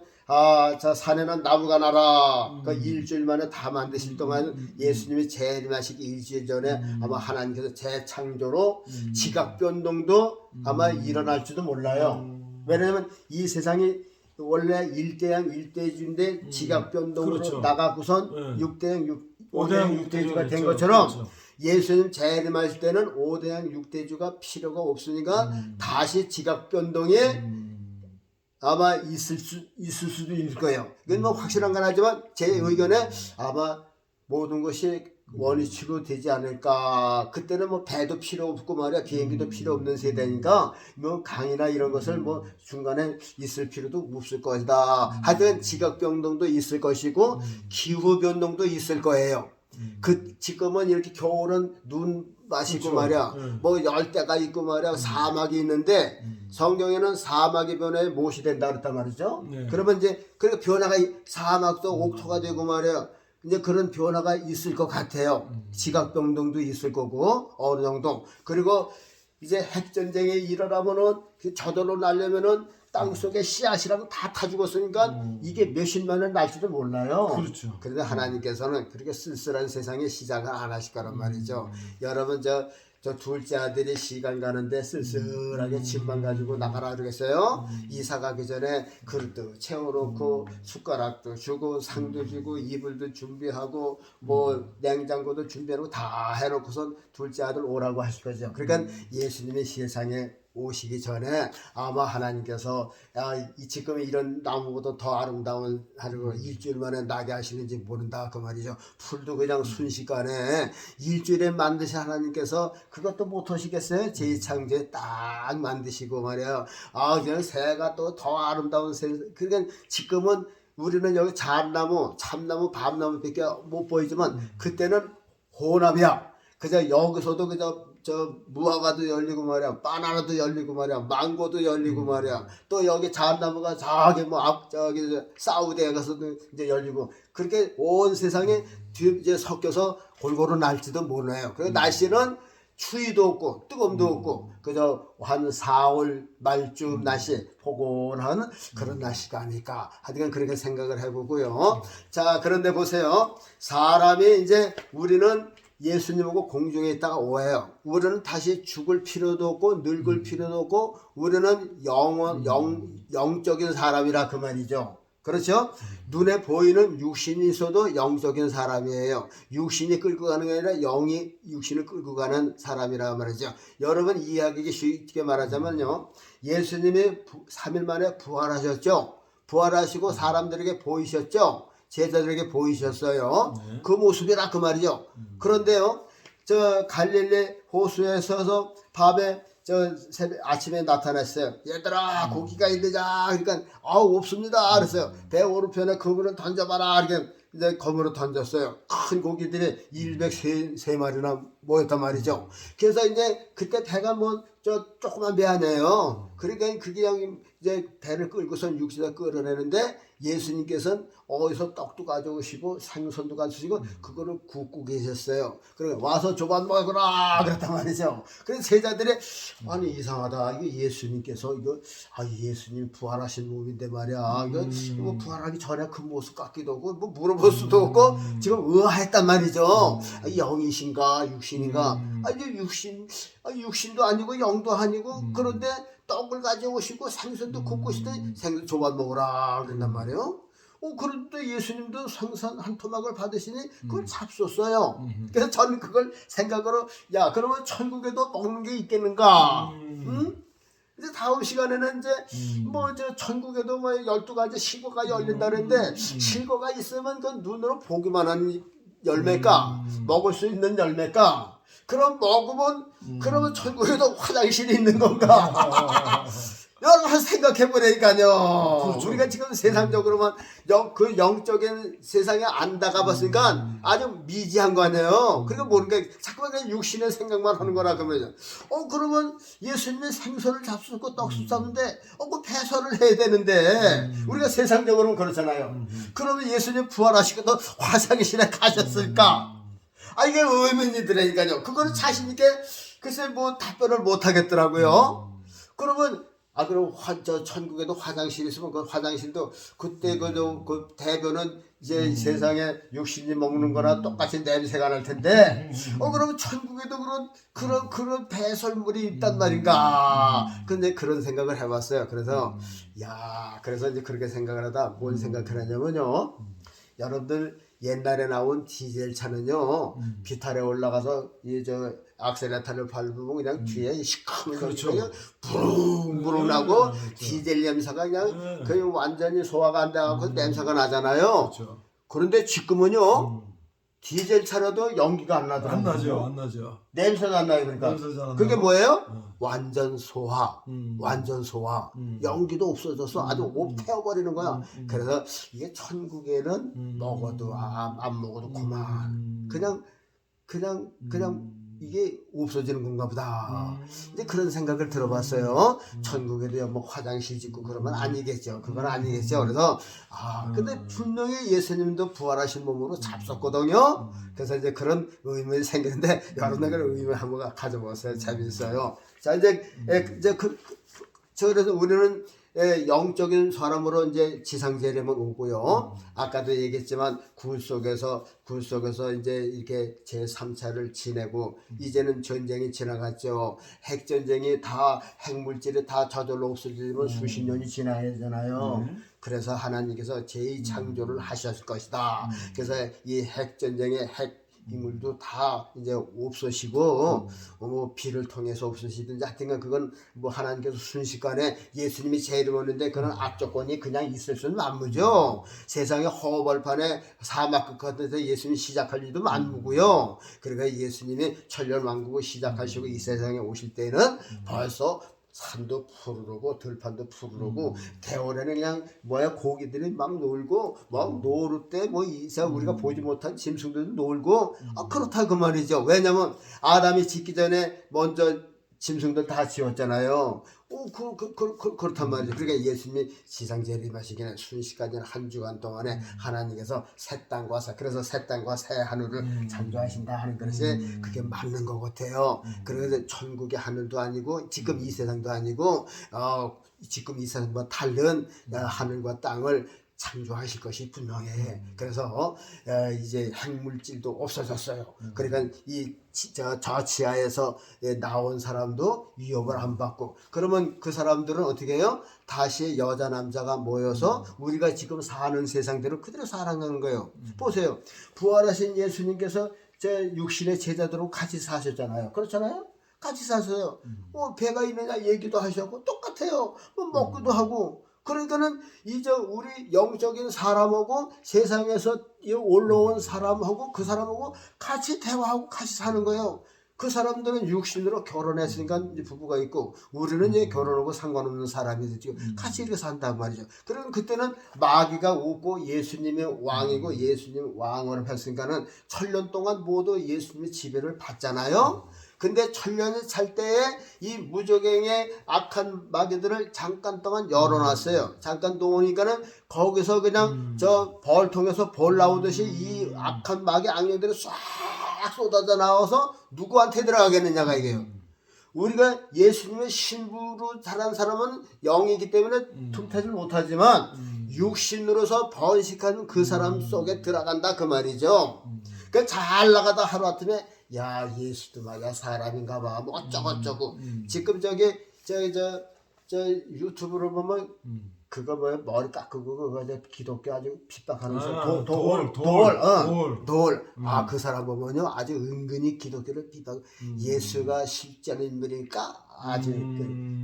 자 산에는 나무가 나라. 그 일주일 만에 다 만드실 동안 예수님이 재림하시기 일주일 전에 아마 하나님께서 재창조로 지각 변동도 아마 일어날지도 몰라요. 왜냐하면 이 세상이 원래 1대양 1대주인데 지각 변동으로 그렇죠. 나가고선 6대양 5대양 6대주가 된 것처럼 예수님 재림하실 때는 5대양 6대주가 필요가 없으니까 다시 지각 변동에 아마 있을 수도 있을 거예요. 이건 뭐 확실한 건 하지만 제 의견에 아마 모든 것이 원위치로 되지 않을까. 그때는 뭐 배도 필요 없고 말이야 비행기도 필요 없는 세대니까 뭐 강이나 이런 것을 뭐 중간에 있을 필요도 없을 것이다. 하여튼 지각 변동도 있을 것이고 기후 변동도 있을 거예요. 지금은 이렇게 겨울은 눈 마시고 그렇죠. 말이야 뭐 열대가 있고 말이야 사막이 있는데 성경에는 사막의 변화에 못이 된다 그랬단 말이죠. 그러면 이제 그 변화가 사막도 옥토가 되고 말이야 이제 그런 변화가 있을 것 같아요. 지각 변동도 있을 거고 어느 정도. 그리고 이제 핵전쟁이 일어나면은 저절로 날려면은 땅 속에 씨앗이랑 다 타 죽었으니까 이게 몇십만 년 날지도 몰라요. 그렇죠. 그런데 하나님께서는 그렇게 쓸쓸한 세상에 시작을 안 하실 거란 말이죠. 여러분 저 둘째 아들이 시간 가는데 쓸쓸하게 집만 가지고 나가라 그러겠어요? 이사 가기 전에 그릇도 채워놓고 숟가락도 주고 상도 주고 이불도 준비하고 뭐 냉장고도 준비하고 다 해놓고선 둘째 아들 오라고 하실 거죠. 그러니까 예수님이 세상에 오시기 전에 아마 하나님께서 지금 이런 나무보다 더 아름다운 하루를 일주일 만에 나게 하시는지 모른다 그 말이죠. 풀도 그냥 순식간에 일주일에 만드신 하나님께서 그것도 못하시겠어요? 제2창조에 딱 만드시고 말이에요. 그냥 새가 또 더 아름다운 새. 그러니까 지금은 우리는 여기 잣나무, 참나무, 밤나무밖에 못 보이지만 그때는 혼합이야. 그저 여기서도 그저 무화과도 열리고 말이야, 바나나도 열리고 말이야, 망고도 열리고 말이야. 또 여기 잣나무가 저기 저기 사우디에 가서도 이제 열리고 그렇게 온 세상에 이제 섞여서 골고루 날지도 몰라요. 그리고 날씨는 추위도 없고 뜨거움도 없고 그저 한 4월 말쯤 날씨 포근한 그런 날씨가 아닐까 하여간 그렇게 생각을 해보고요. 자, 그런데 보세요. 사람이 이제 우리는 예수님하고 공중에 있다가 오해요. 우리는 다시 죽을 필요도 없고 늙을 필요도 없고 우리는 영적인 사람이라 그 말이죠. 그렇죠? 눈에 보이는 육신이 있어도 영적인 사람이에요. 육신이 끌고 가는 게 아니라 영이 육신을 끌고 가는 사람이라 말이죠. 여러분 이해하기 쉽게 말하자면요. 예수님이 3일 만에 부활하셨죠. 부활하시고 사람들에게 보이셨죠. 제자들에게 보이셨어요. 네. 그 모습이라 그 말이죠. 그런데요, 저 갈릴리 호수에 서서 밤에 아침에 나타났어요. 얘들아 고기가 있느냐? 그러니까 없습니다. 그랬어요. 배 오른편에 그물을 던져봐라. 이렇게 이제 거물을 던졌어요. 큰 고기들이 103마리나 모였단 말이죠. 그래서 이제 그때 배가 조그만 배 아니에요. 그러니까 그게 이제 배를 끌고선 육지에 끌어내는데 예수님께서는 어디서 떡도 가져오시고 생선도 가져오시고 그거를 굽고 계셨어요. 그리고 와서 조반 먹으라 그랬단 말이죠. 그래서 제자들이 아니 이상하다. 이거 예수님께서 예수님 부활하신 몸인데 말이야. 이거 부활하기 전에 그 모습 같기도 하고 뭐 물어볼 수도 없고 지금 의아했단 말이죠. 영이신가 육신인가? 이제 육신도 아니고 영도 아니고 그런데 떡을 가져오시고 생선도 굽고 싶더니 생선 조반 먹으라 그랬단 말이에요. 그런데 예수님도 생선 한 토막을 받으시니 그걸 잡수었어요. 그래서 저는 그걸 생각으로 그러면 천국에도 먹는 게 있겠는가? 응? 이제 다음 시간에는 이제 천국에도 12가지 실과가 열린다 그랬는데 실과가 있으면 그 눈으로 보기만 한 열매가 먹을 수 있는 열매가 그럼 먹으면 그러면 천국에도 화장실이 있는 건가? 여러분 생각해보니까요. 그렇죠. 우리가 지금 세상적으로만 그 영적인 세상에 안 나가봤으니까 아주 미지한 거 아니에요. 그러니까 모르니까 자꾸만 그냥 육신의 생각만 하는 거라 그러면 그러면 예수님이 생선을 잡수고 떡 잡는데 그 배설을 해야 되는데 우리가 세상적으로는 그렇잖아요. 그러면 예수님 부활하시고 또 화장실에 가셨을까? 이게 의문이 들으니까요. 그거는 자신있게 글쎄 답변을 못 하겠더라고요. 그러면 그럼 천국에도 화장실이 있으면 그 화장실도 그때 그 대변은 이제 세상에 육신이 먹는 거나 똑같이 냄새가 날 텐데 그러면 천국에도 그런 배설물이 있단 말인가. 근데 그런 생각을 해봤어요. 그래서 그래서 이제 그렇게 생각을 하다 뭔 생각을 하냐면요. 여러분들 옛날에 나온 디젤 차는요 비탈에 올라가서 악셀레터를 밟으면 그냥 뒤에 시커먼 그렇죠. 그냥 부릉부릉 나고 그렇죠. 디젤 냄새가 그냥 완전히 소화가 안 돼갖고 냄새가 나잖아요. 그렇죠. 그런데 지금은요 디젤 차라도 연기가 안 나더라고요. 안 나죠. 냄새가 안 나요. 그러니까 냄새가 안 그게 나고. 뭐예요? 완전 소화. 음. 연기도 없어져서 아주 못 태워버리는 거야. 그래서 이게 천국에는 먹어도 안 먹어도 그만. 그냥 이게 없어지는 건가 보다. 이제 그런 생각을 들어봤어요. 천국에도 화장실 짓고 그러면 아니겠죠. 그건 아니겠죠. 그래서 근데 분명히 예수님도 부활하신 몸으로 잡섰거든요. 그래서 이제 그런 의문이 생기는데 여러분들 의문 한번 가져보세요. 재밌어요. 자 이제 그래서 우리는 영적인 사람으로 이제 지상재림은 오고요. 아까도 얘기했지만 굴 속에서 이제 이렇게 제3차를 지내고 이제는 전쟁이 지나갔죠. 핵전쟁이 다 핵물질이 다 저절로 없어지면 수십 년이 지나야 되잖아요. 그래서 하나님께서 제2창조를 하셨을 것이다. 그래서 이 핵전쟁의 인물도 다 이제 없으시고 뭐 비를 통해서 없으시든지 하여튼간 그건 뭐 하나님께서 순식간에 예수님이 재림하는데 그런 악조건이 그냥 있을 수는 만무죠. 세상에 허벌판에 사막 같은 데서 예수님이 시작할 일도 만무고요. 그러니까 예수님이 천년왕국을 시작하시고 이 세상에 오실 때는 벌써 산도 푸르르고 들판도 푸르르고 겨울에는 그냥 뭐야 고기들이 막 놀고 막 노루 때 뭐 이사 우리가 보지 못한 짐승들도 놀고 그렇다 그 말이죠. 왜냐면 아담이 짓기 전에 먼저 짐승들 다 지었잖아요. 그렇단 말이죠. 그러니까 예수님이 지상 재림하시기는 순식간에 한 주간 동안에 하나님께서 새 땅과 그래서 새 땅과 새 하늘을 창조하신다 하는 것이 그게 맞는 것 같아요. 그래서 천국의 하늘도 아니고 지금 이 세상도 아니고 지금 이 세상과 다른 하늘과 땅을 창조하실 것이 분명해. 그래서 이제 핵물질도 없어졌어요. 그러니까 저 지하에서 나온 사람도 위협을 안 받고 그러면 그 사람들은 어떻게 해요? 다시 여자 남자가 모여서 우리가 지금 사는 세상대로 그대로 살아가는 거예요. 보세요. 부활하신 예수님께서 제 육신의 제자들하고 같이 사셨잖아요. 그렇잖아요? 같이 사세요. 배가 있느냐 얘기도 하셨고 똑같아요. 뭐 먹기도 하고. 그러니까는 이제 우리 영적인 사람하고 세상에서 올라온 사람하고 그 사람하고 같이 대화하고 같이 사는 거예요. 그 사람들은 육신으로 결혼했으니까 이제 부부가 있고 우리는 이제 결혼하고 상관없는 사람이 지금 같이 이렇게 산단 말이죠. 그러면 그때는 마귀가 없고 예수님이 왕이고 예수님 왕으로 했으니까는 천년 동안 모두 예수님의 지배를 받잖아요. 근데 천년이 찰 때에 이 무적행의 악한 마귀들을 잠깐 동안 열어놨어요. 잠깐 놓으니까는 거기서 그냥 저 벌 통해서 벌 나오듯이 이 악한 마귀 악령들이 싹 쏟아져 나와서 누구한테 들어가겠느냐가 이게요. 우리가 예수님의 신부로 자란 사람은 영이기 때문에 틈타지 못하지만 육신으로서 번식하는 그 사람 속에 들어간다 그 말이죠. 그러니까 잘 나가다 하루아침에 야 예수도 말이야 사람인가 봐 뭐 어쩌고저쩌고 지금 저 유튜브로 보면 그거 뭐야 머리 깎고 그거 기독교 아주 핍박하는 돌. 그 사람 보면요 아주 은근히 기독교를 핍박. 예수가 실제로 인물이니까 아주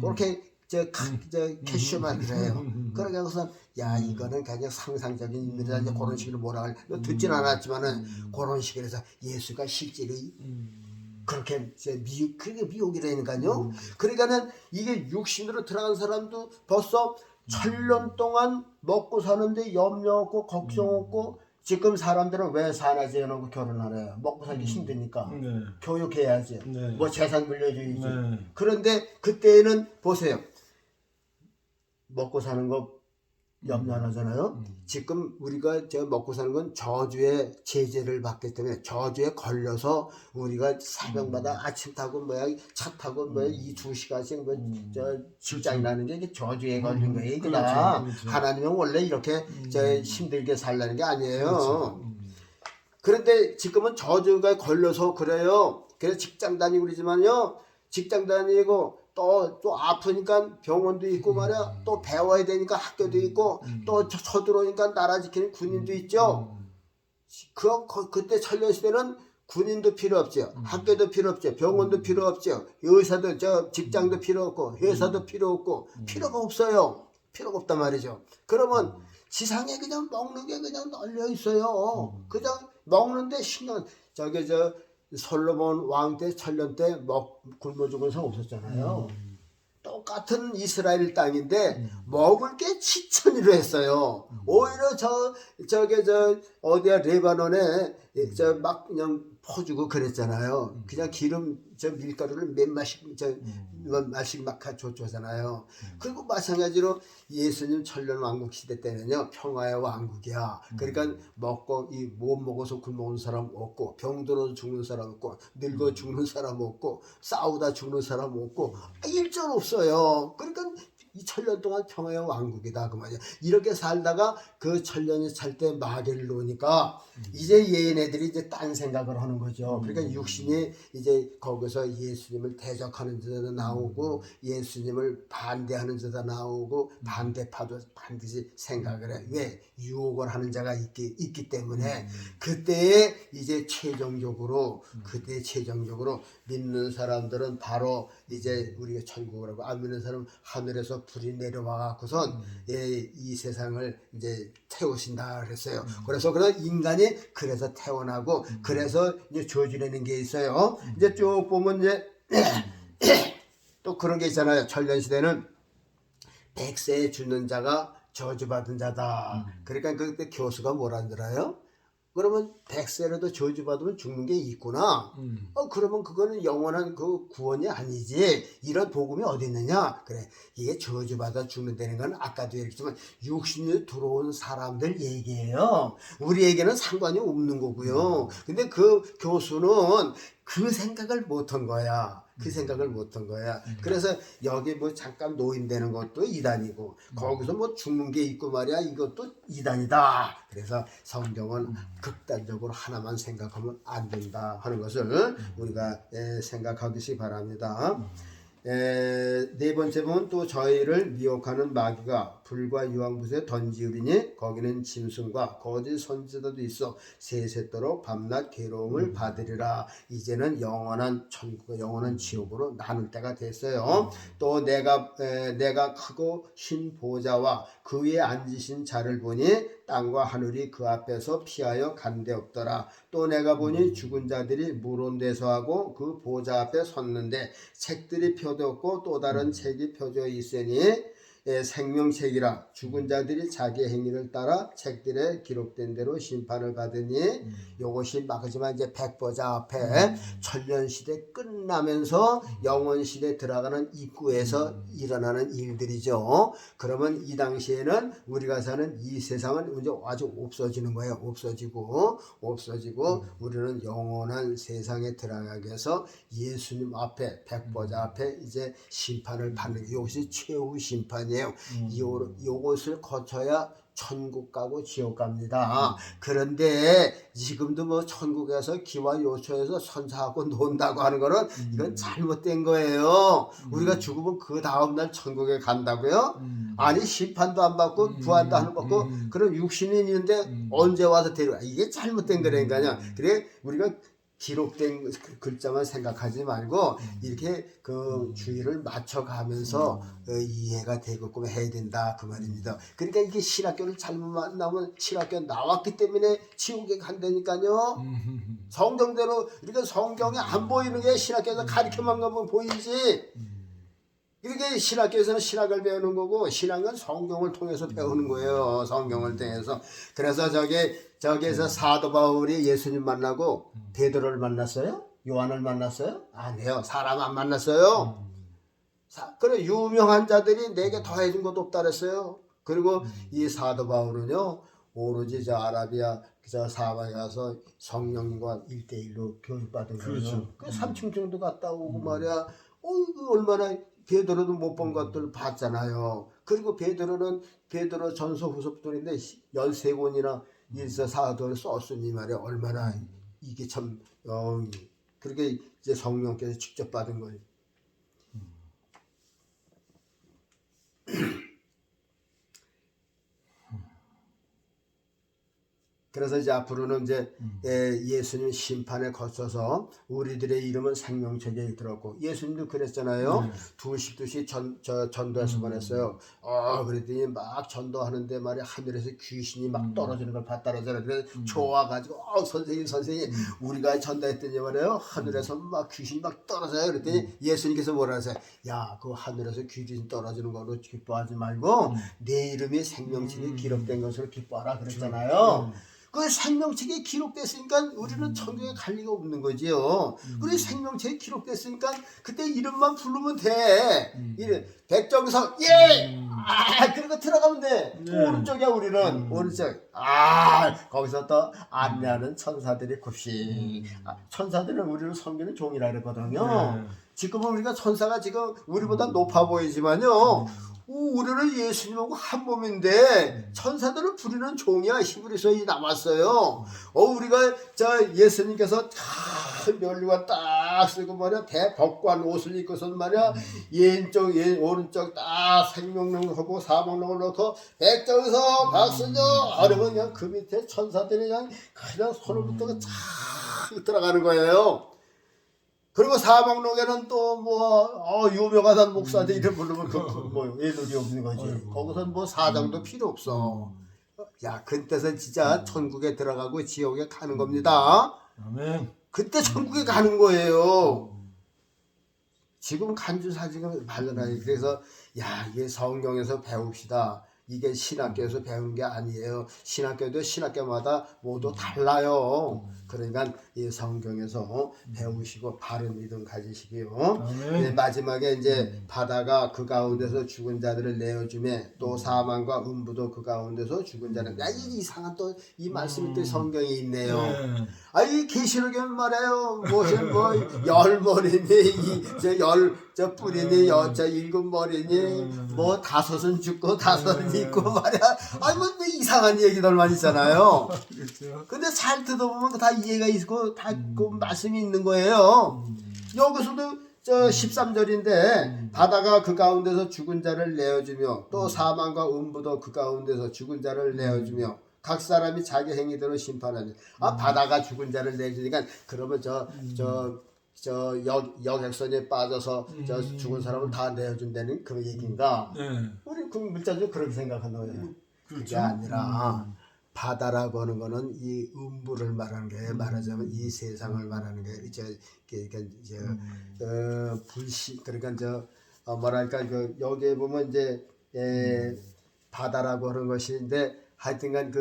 그렇게 캐슈만 그래요. 그러니까 우선 야 이거는 그냥 상상적인 인물이다 이제 그런 식으로 뭐라 듣진 않았지만은 그런 식으로 해서 예수가 실제로 그렇게 그게 미혹이라니까요. 그러니까는 이게 육신으로 들어간 사람도 벌써 천년 동안 먹고 사는데 염려 없고 걱정 없고 지금 사람들은 왜 사나지 해놓고 결혼하래요? 먹고 살기 힘드니까. 네. 교육해야지. 네. 뭐 재산 물려줘야지. 네. 그런데 그때는 보세요. 먹고 사는 거 염려 안 하잖아요. 지금 우리가 먹고 사는 건 저주의 제재를 받기 때문에 저주에 걸려서 우리가 새벽마다 아침 타고 차 타고 이 2시간씩 직장이 나는 게 이게 저주에 걸린 거예요. 이거다. 그렇죠. 하나님은 원래 이렇게 힘들게 살라는 게 아니에요. 그렇죠. 그런데 지금은 저주가 걸려서 그래요. 그래서 직장 다니고 그러지만요. 직장 다니고 또 아프니까 병원도 있고 말이야. 또 배워야 되니까 학교도 있고 또 쳐들어오니까 나라 지키는 군인도 있죠. 그때 천년시대는 군인도 필요 없죠. 학교도 필요 없죠. 병원도 필요 없죠. 의사도 직장도 필요 없고 회사도 필요 없고 필요가 없어요. 필요가 없단 말이죠. 그러면 지상에 그냥 먹는 게 그냥 널려 있어요. 그냥 먹는데 신경 솔로몬 왕 때 천년 때 굶어 죽은 사람 없었잖아요. 똑같은 이스라엘 땅인데 먹을 게 지천이로 했어요. 오히려 어디야 레바논에 막 그냥 퍼주고 그랬잖아요. 그냥 기름 밀가루를 몇 마씩 막 줬잖아요. 그리고 마찬가지로 예수님 천년 왕국 시대 때는요 평화의 왕국이야. 그러니까 먹고 못 먹어서 굶어온 사람 없고 병들어서 죽는 사람 없고 늙어 죽는 사람 없고 싸우다 죽는 사람 없고 일절 없어요. 그러니까 이 천년 동안 평화의 왕국이다 그 말이야. 이렇게 살다가 그 천년이 찰 때 마귀를 놓으니까 이제 얘네들이 이제 딴 생각을 하는 거죠. 그러니까 육신이 이제 거기서 예수님을 대적하는 자도 나오고 예수님을 반대하는 자도 나오고 반대파도 반드시 생각을 해. 왜? 유혹을 하는 자가 있기 때문에 그때에 이제 최종적으로 믿는 사람들은 바로 이제 우리가 천국을 하고 안 믿는 사람은 하늘에서 불이 내려와 갖고선 이 세상을 이제 태우신다 그랬어요. 그래서 그런 인간이 그래서 태어나고 그래서 이제 저주라는 게 있어요. 이제 쭉 보면 이제 또 그런 게 있잖아요. 천년 시대는 백세에 죽는 자가 저주받은 자다. 그러니까 그때 교수가 뭐라 들어요? 그러면 백세라도 저주받으면 죽는 게 있구나. 그러면 그거는 영원한 그 구원이 아니지. 이런 복음이 어디 있느냐? 그래, 이게 저주받아 죽는다는 건 아까도 얘기했지만 육신에 들어온 사람들 얘기예요. 우리에게는 상관이 없는 거고요. 근데 그 교수는 그 생각을 못한 거야. 그래서 여기 뭐 잠깐 노인되는 것도 이단이고 거기서 뭐 죽는 게 있고 말이야, 이것도 이단이다. 그래서 성경은 극단적으로 하나만 생각하면 안 된다 하는 것을 우리가 생각하시기 바랍니다. 네 번째 보면 또 저희를 미혹하는 마귀가 불과 유황붓에 던지우리니 거기는 짐승과 거짓 선지자도 있어 세세토록 밤낮 괴로움을 받으리라. 이제는 영원한 천국과 영원한 지옥으로 나눌 때가 됐어요. 또 내가 크고 흰 보좌와 그 위에 앉으신 자를 보니 땅과 하늘이 그 앞에서 피하여 간데 없더라. 또 내가 보니 죽은 자들이 물온 데서 하고 그 보좌 앞에 섰는데 책들이 펴졌고 또 다른 책이 펴져 있으니 생명책이라. 죽은 자들이 자기 행위를 따라 책들에 기록된 대로 심판을 받으니 요것이 마지막 이제 백보자 앞에 천년시대 끝나면서 영원시대 들어가는 입구에서 일어나는 일들이죠. 그러면 이 당시에는 우리가 사는 이 세상은 이제 아주 없어지는 거예요. 없어지고 우리는 영원한 세상에 들어가기 위해서 예수님 앞에 백보자 앞에 이제 심판을 받는 게 이것이 최후 심판이에요. 요것을 거쳐야 천국 가고 지옥 갑니다. 그런데 지금도 뭐 천국에서 기와 요초에서 선사하고 논다고 하는 거는 이건 잘못된 거예요. 우리가 죽으면 그 다음날 천국에 간다고요? 아니, 심판도 안 받고 부활도 안 받고 그럼 육신이 있는데 언제 와서 데려와? 이게 잘못된 거라니까요. 그래 우리가 기록된 글자만 생각하지 말고 이렇게 그 주의를 맞춰가면서 이해가 되게끔 해야 된다 그 말입니다. 그러니까 이게 신학교를 잘못 만나면 신학교 나왔기 때문에 지옥에 간다니까요. 성경대로 우리가 성경에 안 보이는 게 신학교에서 가르쳐만 가면 보이지. 이렇게 신학교에서는 신학을 배우는 거고 신학은 성경을 통해서 배우는 거예요. 성경을 통해서. 그래서 저기에서 사도 바울이 예수님 만나고 베드로를 만났어요? 요한을 만났어요? 아니에요. 사람 안 만났어요. 그래 유명한 자들이 내게 더해준 것도 없다 그랬어요. 그리고 이 사도 바울은요 오로지 저 아라비아 저 사방에 가서 성령과 1대1로 교육받은 거예요. 그렇죠. 그 3층 정도 갔다 오고 말이야. 얼마나 베드로도 못 본 것들 봤잖아요. 그리고 베드로 전서 후서들인데 13권이나 일서 사도를 썼으니 말이야. 얼마나 이게 참 그렇게 이제 성령께서 직접 받은 거예요. 그래서 이제 앞으로는 이제 예수님 심판에 거쳐서 우리들의 이름은 생명책에 들었고 예수님도 그랬잖아요. 두씩 전도해서 보냈어요. 그랬더니 막 전도하는데 말이야 하늘에서 귀신이 막 떨어지는 걸 봤다라잖아요. 그래서 좋아가지고 선생님 우리가 전도했더니 말이에요 하늘에서 막 귀신이 막 떨어져요. 그랬더니 예수님께서 뭐라 하세요? 야, 그 하늘에서 귀신 떨어지는 거로 기뻐하지 말고 내 이름이 생명책에 기록된 것으로 기뻐하라 그랬잖아요. 그 생명책에 기록됐으니까 우리는 천국에 갈 리가 없는 거지요. 그리고 생명책에 기록됐으니까 그때 이름만 부르면 돼. 백정석 그리고 들어가면 돼. 오른쪽이야 우리는. 오른쪽. 거기서 또 안내하는 천사들이 굽시. 천사들은 우리를 섬기는 종이라 그랬거든요. 지금은 우리가 천사가 지금 우리보다 높아 보이지만요. 우리는 예수님하고 한 몸인데 천사들은 부리는 종이야. 히브리서에 나왔어요. 우리가 저 예수님께서 참 면류관 딱 쓰고 말이야 대법관 옷을 입고서 말이야 왼쪽 오른쪽 딱 생명록하고 사명록을 넣고 백정석 박순정 하려면 그냥 그 밑에 천사들이 그냥 손을부터 쫙 들어가는 거예요. 그리고 사막록에는 또 뭐 유명하단 목사들 이름 부르면 뭐 애들이 없는 거지. 거기서는 뭐 사장도 필요 없어. 야 그때서 진짜 천국에 들어가고 지옥에 가는 겁니다. 아멘. 그때 천국에 가는 거예요. 지금 간주사 지금 발견하니 그래서 야 이게 성경에서 배웁시다. 이게 신학교에서 배우는 게 아니에요. 신학교도 신학교마다 모두 달라요. 그러니까 이 성경에서 배우시고 바른 믿음 가지시기요. 네, 마지막에 이제 바다가 그 가운데서 죽은 자들을 내어주매 또 사망과 음부도 그 가운데서 죽은 자를 야 이상한 또 이 말씀이 또 성경에 있네요. 이 계시록에 말해요. 무슨 뭐 열 머리니 저 뿌리니 저 일곱 머리니 뭐 다섯은 죽고 다섯은 있고 말이야. 뭐 이상한 얘기들만 있잖아요. 그렇죠. 근데 잘 듣어보면 다 이해가 있고 다 그 말씀이 있는 거예요. 여기서도 저 13절인데 바다가 그 가운데서 죽은 자를 내어주며 또 사망과 음부도 그 가운데서 죽은 자를 내어주며 각 사람이 자기 행위대로 심판하니 바다가 죽은 자를 내주니까 그러면 저 역액선에 빠져서 저 죽은 사람을 다 내어준다는 그런 얘기인가? 우리 그 물자도 그렇게 생각하는 거예요. 그렇죠. 그게 아니라 바다라고 하는 거는 이 음부를 말하는 게 말하자면 이 세상을 말하는 게 불신 그러니까 뭐랄까 여기에 보면 이제 바다라고 하는 것인데 하여튼간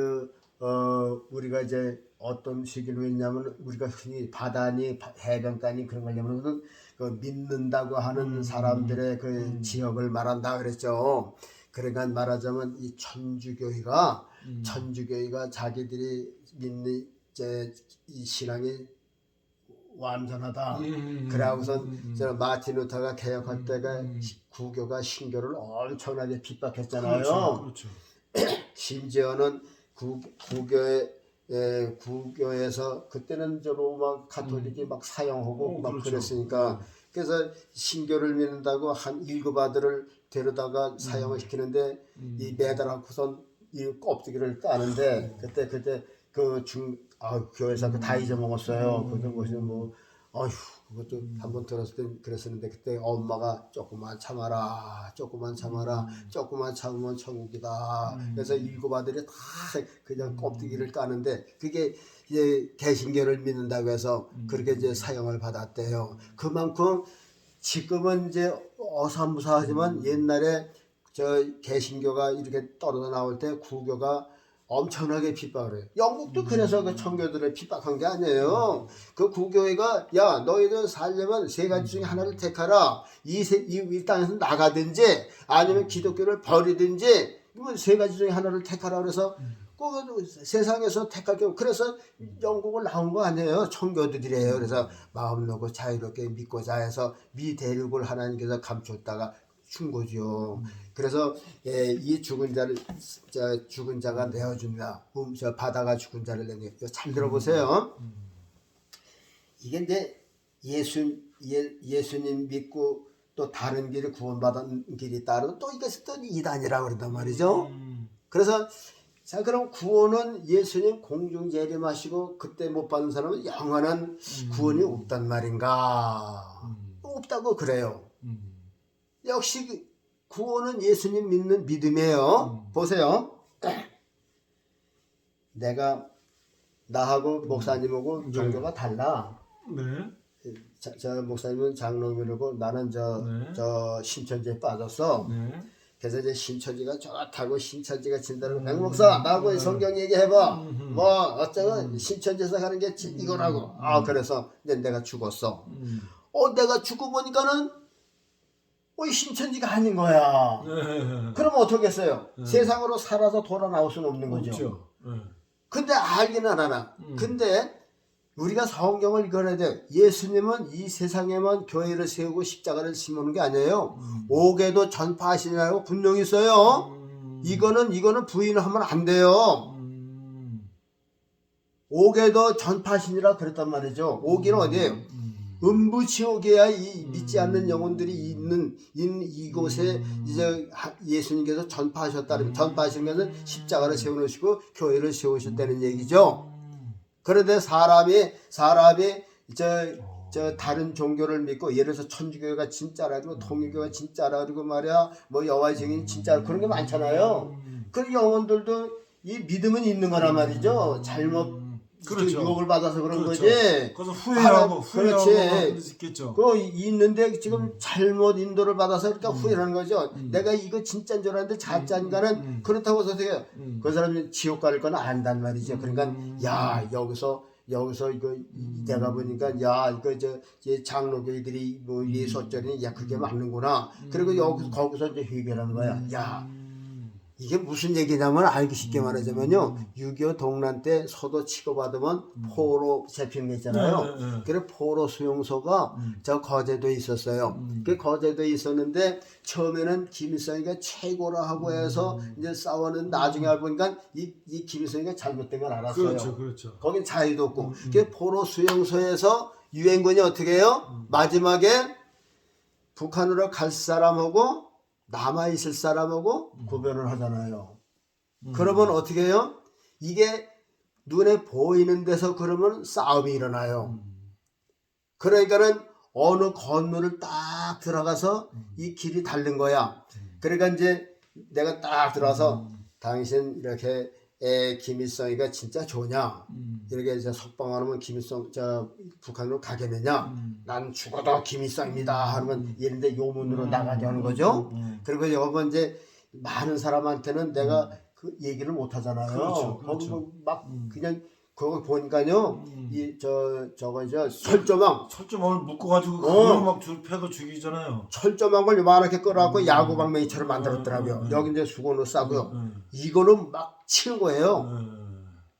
우리가 이제 어떤 시기로 했냐면 우리가 흔히 바다니 해변가니 그런 거냐면은 그 믿는다고 하는 사람들의 그 지역을 말한다 그랬죠. 그러니까 말하자면 이 천주교회가 자기들이 믿는 이 신앙이 완전하다. 그러고선 마틴 루터가 개혁할 때가 구교가 신교를 엄청나게 핍박했잖아요. 그렇죠. 심지어는 구교에서 그때는 저 로마 가톨릭이 막 사용하고 막 그렇죠. 그랬으니까 그래서 신교를 믿는다고 한 7 아들을 데려다가 사용을 시키는데 이 매달아고선 이 껍데기를 까는데 그때 교회에서 다 잊어먹었어요. 그런 것이 뭐 그것도 한번 들었을 때 그랬었는데 그때 엄마가 조금만 참아라 조금만 참으면 천국이다. 그래서 7 아들이 다 그냥 껍데기를 까는데 그게 이제 개신교를 믿는다고 해서 그렇게 이제 사용을 받았대요. 그만큼 지금은 이제 어사무사하지만 옛날에 저 개신교가 이렇게 떨어져 나올 때 구교가 엄청나게 핍박을 해요. 영국도 그래서 그 청교들을 핍박한 게 아니에요. 그 구교회가 야 너희들 살려면 3가지 중에 하나를 택하라. 이 땅에서 나가든지 아니면 기독교를 버리든지 뭐 3가지 중에 하나를 택하라 그래서 그 세상에서 택할 경우 그래서 영국을 나온 거 아니에요. 청교들이래요. 그래서 마음 놓고 자유롭게 믿고자 해서 미대륙을 하나님께서 감췄다가 준 거죠. 그래서 이 죽은 자가 내어준다. 저 바다가 죽은 자를 내니 잘 들어보세요. 이게 이제 예수님 믿고 또 다른 길을 구원받은 길이 따르면 또 이것이 또 이단이라고 그런단 말이죠. 그래서 자 그럼 구원은 예수님 공중 재림하시고 그때 못 받는 사람은 영원한 구원이 없단 말인가? 없다고 그래요. 역시 구원은 예수님 믿는 믿음이에요. 보세요. 나하고 목사님하고 종교가 달라. 네. 저 목사님은 장로교고 나는 저 신천지에 빠졌어. 그래서 이제 신천지가 좋다고 신천지가 진다는 백목사 나하고 성경 얘기해봐. 뭐 어쩌고 신천지에서 하는 게 이거라고. 그래서 이제 내가 죽었어. 내가 죽고 보니까는 신천지가 아닌 거야. 그럼 어떻게 했어요? 세상으로 살아서 돌아 나올 수는 없는 거죠. 없죠. 근데 알기는 알아. 근데 우리가 성경을 읽어야 돼요. 예수님은 이 세상에만 교회를 세우고 십자가를 심는 게 아니에요. 옥에도 전파하시느라고 분명히 있어요. 이거는 부인하면 안 돼요. 옥에도 전파하시니라 그랬단 말이죠. 옥이는 어디예요? 음부지옥에야 이 믿지 않는 영혼들이 있는 이곳에 이제 예수님께서 전파하셨다는, 전파하신 것은 십자가를 세워놓으시고 교회를 세우셨다는 얘기죠. 그런데 사람이 저 다른 종교를 믿고, 예를 들어서 천주교가 진짜라고 통일교가 진짜라고 말이야, 뭐 여호와의 증인 진짜, 그런 게 많잖아요. 그 영혼들도 이 믿음은 있는 거란 말이죠. 잘못 그렇죠. 유혹을 받아서 그런 그렇죠. 거지. 그래서 후회하고 그렇지. 그럴 수 있겠죠. 그 있는데 지금 잘못 인도를 받아서 그러니까 후회하는 거죠. 내가 이거 진짜인 줄 알았는데 가짜인가는 그렇다고 해서 어떻게 해요? 그 사람이 지옥 갈 건 안단 말이죠. 그러니까 야 여기서 이거 내가 보니까 야 이거 저 장로교들이 뭐 예수 어쩌니 야 그게 맞는구나. 그리고 거기서 이제 해결하는 거야. 야 이게 무슨 얘기냐면 알기 쉽게 말하자면요. 6.25 동란 때 서도 치고받으면 포로 잡히는 게 있잖아요. 그래 포로 수용소가 저 거제도에 있었어요. 그 거제도에 있었는데 처음에는 김일성이가 최고라 하고 해서 이제 싸우는, 나중에 알고 보니까 이 김일성이가 잘못된 걸 알았어요. 그렇죠. 거긴 자유도 없고. 그 포로 수용소에서 유엔군이 어떻게 해요? 마지막에 북한으로 갈 사람하고 남아있을 사람하고 구별을 하잖아요. 그러면 어떻게 해요? 이게 눈에 보이는 데서 그러면 싸움이 일어나요. 그러니까는 어느 건물을 딱 들어가서 이 길이 다른 거야. 그러니까 이제 내가 딱 들어와서 당신 이렇게 김일성이가 진짜 좋냐? 이렇게 이제 석방하면 김일성 북한으로 가겠느냐? 난 죽어도 김일성입니다. 하면 이런데 요문으로 나가게 하는 거죠. 그리고 여러분 이제 많은 사람한테는 내가 그 얘기를 못 하잖아요. 그렇죠. 거기 막 그냥 그거 보니까요. 저거 철조망을 묶어가지고 그걸 막 패도 죽이잖아요. 철조망을 요만하게 끌어갖고 야구 방망이처럼 만들었더라고요. 여기 이제 수건을 싸고요. 이거는 막 치는 거예요.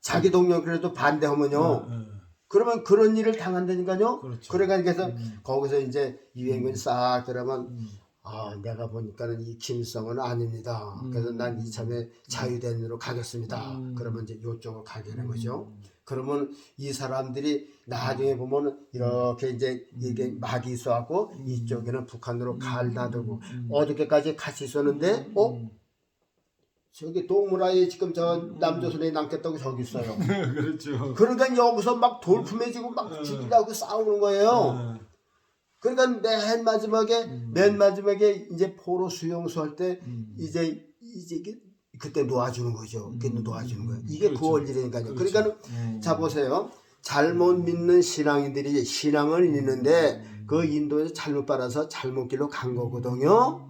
자기 동료 그래도 반대하면요. 그러면 그런 일을 당한다니까요. 그렇죠. 그래서 거기서 이제 유엔군이 싹 들어가면 내가 보니까는 이 김일성은 아닙니다. 그래서 난 이참에 자유대행으로 가겠습니다. 그러면 이제 이쪽으로 가게 되는 거죠. 그러면 이 사람들이 나중에 보면 이렇게 이제 이게 막이 있어갖고 이쪽에는 북한으로 갈 놔두고 어저께까지 같이 있었는데 저기 동물아에 지금 저 남조선에 남겠다고 저기 있어요. 그렇죠. 그러니까 여기서 막 돌품해지고 막 죽이려고 싸우는 거예요. 그러니까 맨 마지막에 이제 포로 수용소 할 때 이제 그때 놓아주는 거죠. 그때 놓아주는 거예요. 이게 그렇죠. 9월 1일이니까요. 그렇죠. 그러니까 자 보세요. 잘못 믿는 신앙인들이 신앙을 믿는데 그 인도에서 잘못 받아서 잘못 길로 간 거거든요.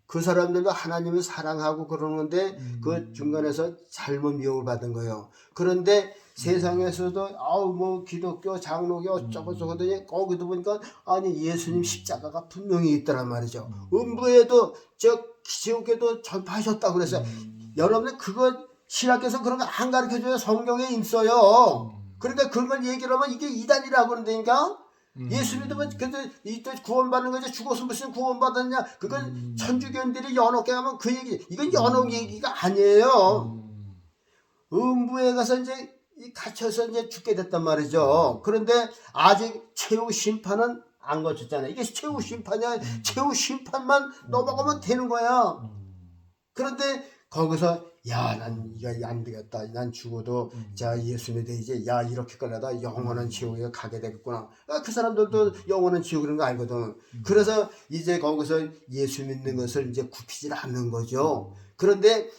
그 사람들도 하나님을 사랑하고 그러는데 그 중간에서 잘못 미혹을 받은 거예요. 그런데 세상에서도 뭐 기독교 장로교 어쩌고 저쩌고 거기도 보니까 아니 예수님 십자가가 분명히 있더란 말이죠. 음부에도 저 지옥에도 전파하셨다고 그랬어요. 여러분들 그거 신학교에서 그런 거 안 가르쳐줘요. 성경에 있어요. 그러니까 그런 걸 얘기를 하면 이게 이단이라고 그런다니까. 예수 믿으면 근데 이또 구원받는 거지, 죽어서 무슨 구원받았냐? 그건 천주교인들이 연옥에 가면 그 얘기, 이건 연옥 얘기가 아니에요. 음부에 가서 이제 갇혀서 이제 죽게 됐단 말이죠. 그런데 아직 최후 심판은 안 거쳤잖아요. 이게 최후 심판이야. 최후 심판만 넘어가면 되는 거야. 그런데 거기서 난 이거 안 되겠다. 난 죽어도 자 예수 믿어 이제 이렇게 끌려다 영원한 지옥에 가게 되겠구나. 그 사람들도 영원한 지옥 그런 거 알거든. 그래서 이제 거기서 예수 믿는 것을 이제 굽히질 않는 거죠. 그런데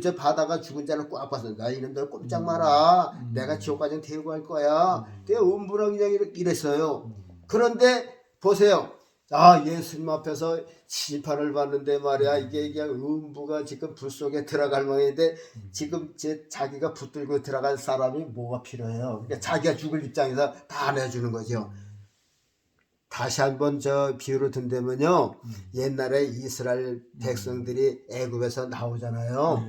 저 바다가 죽은 자를 꽉 봐서 나 이놈들 꼼짝 마라. 내가 지옥까지 데리고 갈 거야. 내가 음부랑 그냥 이랬어요. 그런데 보세요. 예수님 앞에서 심판을 받는데 말이야. 이게 그냥 음부가 지금 불 속에 들어갈 모양인데 지금 자기가 붙들고 들어갈 사람이 뭐가 필요해요. 그러니까 자기가 죽을 입장에서 다 내주는 거죠. 다시 한번 저 비유로 든다면요. 옛날에 이스라엘 백성들이 애굽에서 나오잖아요.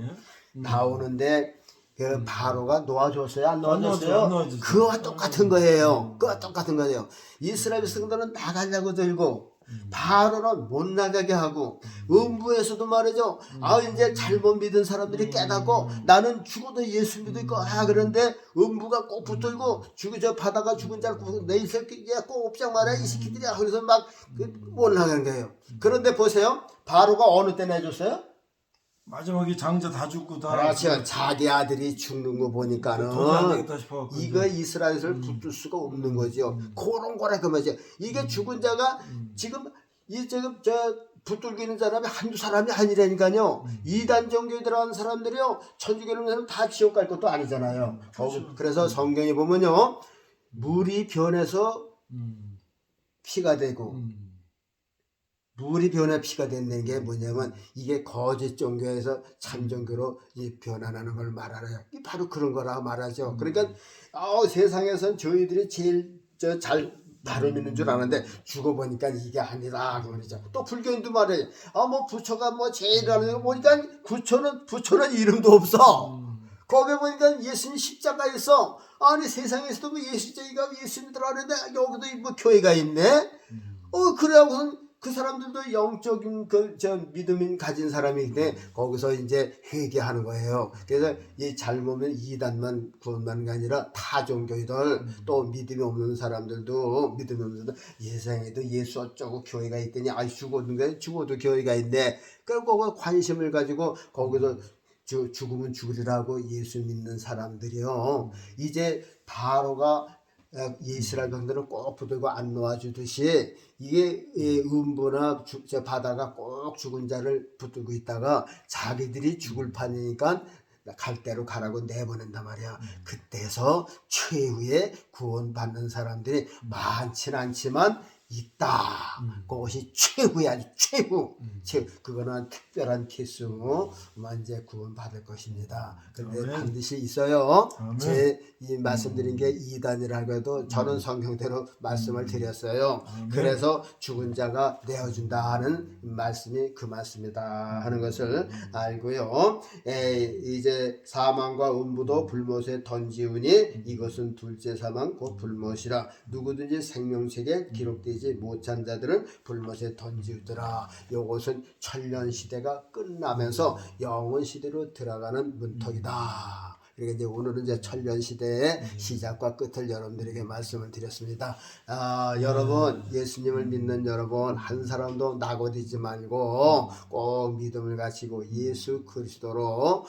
나오는데 그 바로가 놓아줬어요? 안 안 놓아줬어요? 놓아줬죠. 그거와 똑같은 거예요. 그거와 똑같은 거예요. 이스라엘 백성들은 나가려고 들고 바로는 못 나가게 하고 음부에서도 말이죠. 아 이제 잘못 믿은 사람들이 깨닫고 나는 죽어도 예수 믿을 거야. 그런데 음부가 꼭 붙들고 저 바다가 죽은 자를 내 새끼야 꼭 옵장 말이야 이 새끼들이야. 그래서 막 못 나간 거예요. 그런데 보세요. 바로가 어느 때 내줬어요? 마지막에 장자 다 죽고 다. 그렇죠. 자기 아들이 죽는 거 보니까는 도저히 안 되겠다 싶어. 이거 이스라엘을 붙들 수가 없는 거죠. 그런 거라 그 말이죠. 이게 죽은 자가 지금 저 붙들고 있는 사람이 한두 사람이 아니라니까요. 이단 종교에 들어간 사람들이요. 천주교에 있는 사람 다 지옥 갈 것도 아니잖아요. 그래서 성경에 보면요. 물이 변해서 피가 되고 물이 변해 피가 된다는 게 뭐냐면 이게 거짓 종교에서 참 종교로 변환하는 걸 말하래요. 이게 바로 그런 거라 말하죠. 그러니까 세상에선 저희들이 제일 잘 바로 믿는 줄 아는데 죽어보니까 이게 아니라 그 말이죠. 또 불교인도 말해. 뭐 부처가 뭐 제일이라는 거 보니까 부처는 이름도 없어. 거기 보니까 예수님 십자가 있어. 아니 세상에서도 뭐 예수쟁이가 예수 믿으라 그러는데 여기도 뭐 교회가 있네. 그래갖고선 그 사람들도 영적인 믿음을 가진 사람인데 거기서 이제 회개하는 거예요. 그래서 이 잘못은 이단만 구원받는 게 아니라 타 종교들 또 믿음이 없는 사람들도 예상에도 예수 어쩌고 교회가 있더니 죽어도 교회가 있네. 그리고 거기 관심을 가지고 거기서 죽으면 죽으리라고 예수 믿는 사람들이요. 이제 바로가 이스라엘 백성들은 꼭 붙들고 안 놓아주듯이 이게 음부나 바다가 꼭 죽은 자를 붙들고 있다가 자기들이 죽을 판이니까 갈 대로 가라고 내보낸단 말이야. 그때서 최후의 구원받는 사람들이 많지는 않지만 있다. 그것이 최후야, 아주 최후. 그거는 특별한 케이스로만 이제 구원받을 것입니다. 그런데 반드시 있어요. 이 말씀드린 게 이단이라고 해도 저는 성경대로 말씀을 드렸어요. 그래서 죽은 자가 내어준다 하는 말씀이 그 말씀이다 하는 것을 알고요. 이제 사망과 음부도 불못에 던지우니 이것은 둘째 사망 곧 불못이라 누구든지 생명책에 기록되지 못한 자들은 불못에 던지우더라. 이것은 천년 시대가 끝나면서 영원 시대로 들어가는 문턱이다. 그러니까 이제 오늘은 이제 천년 시대의 시작과 끝을 여러분들에게 말씀을 드렸습니다. 여러분 예수님을 믿는 여러분 한 사람도 낙오되지 말고 꼭 믿음을 가지고 예수 그리스도로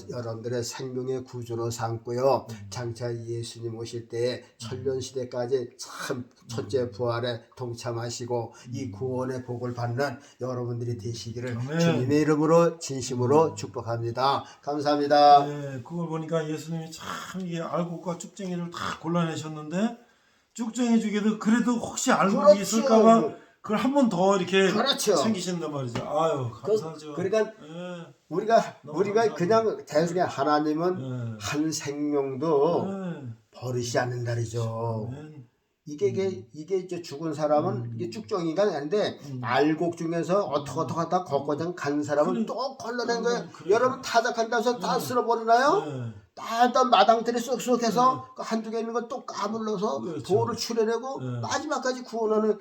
여러분들의 생명의 구주로 삼고요. 장차 예수님 오실 때 천년 시대까지 참 첫째 부활에 동참하시고 이 구원의 복을 받는 여러분들이 되시기를 주님의 이름으로 진심으로 축복합니다. 감사합니다. 네, 그걸 보니까 예수님이 참 이게 알곡과 쭉쟁이를 다 골라내셨는데 쭉쟁이 중에도 그래도 혹시 알곡이 있을까봐 그걸 한 번 더 이렇게 챙기신단 말이죠. 아유 감사하죠. 그러니까 우리가 그냥 대중에 하나님은 한 생명도 버리지 않는다리죠. 이게 이제 죽은 사람은 이게 쭉정이가 아닌데 알곡 중에서 어떻게 하다 거거장 간 사람은 또 걸러낸 거예요. 여러분 타작한다고 해서 다 쓸어버리나요? 다 마당들이 쏙쏙해서 한두 개 있는 걸 또 까물러서 돌을 추려내고 마지막까지 구원하는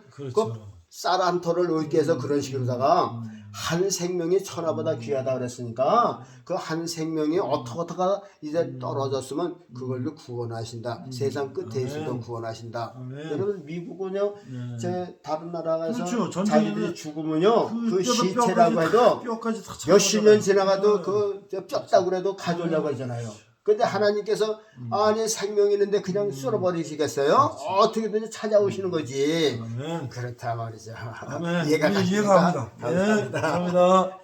쌀 한 톨을 얻기 위해서 그런 식으로다가 한 생명이 천하보다 귀하다 그랬으니까 그 한 생명이 어떻게 이제 떨어졌으면 그걸로 구원하신다. 세상 끝에 있어도 구원하신다. 여러분 미국은요 다른 나라에서 자기들이 죽으면요 그 시체라고 해도 몇십 년 지나가도 그 뼈다고 그래도 가져오려고 하잖아요. 근데 하나님께서 아니 생명이 있는데 그냥 쓸어버리시겠어요? 어떻게든지 찾아오시는 거지. 그렇다 말이죠. 이해가 갑니다. 감사합니다. 감사합니다.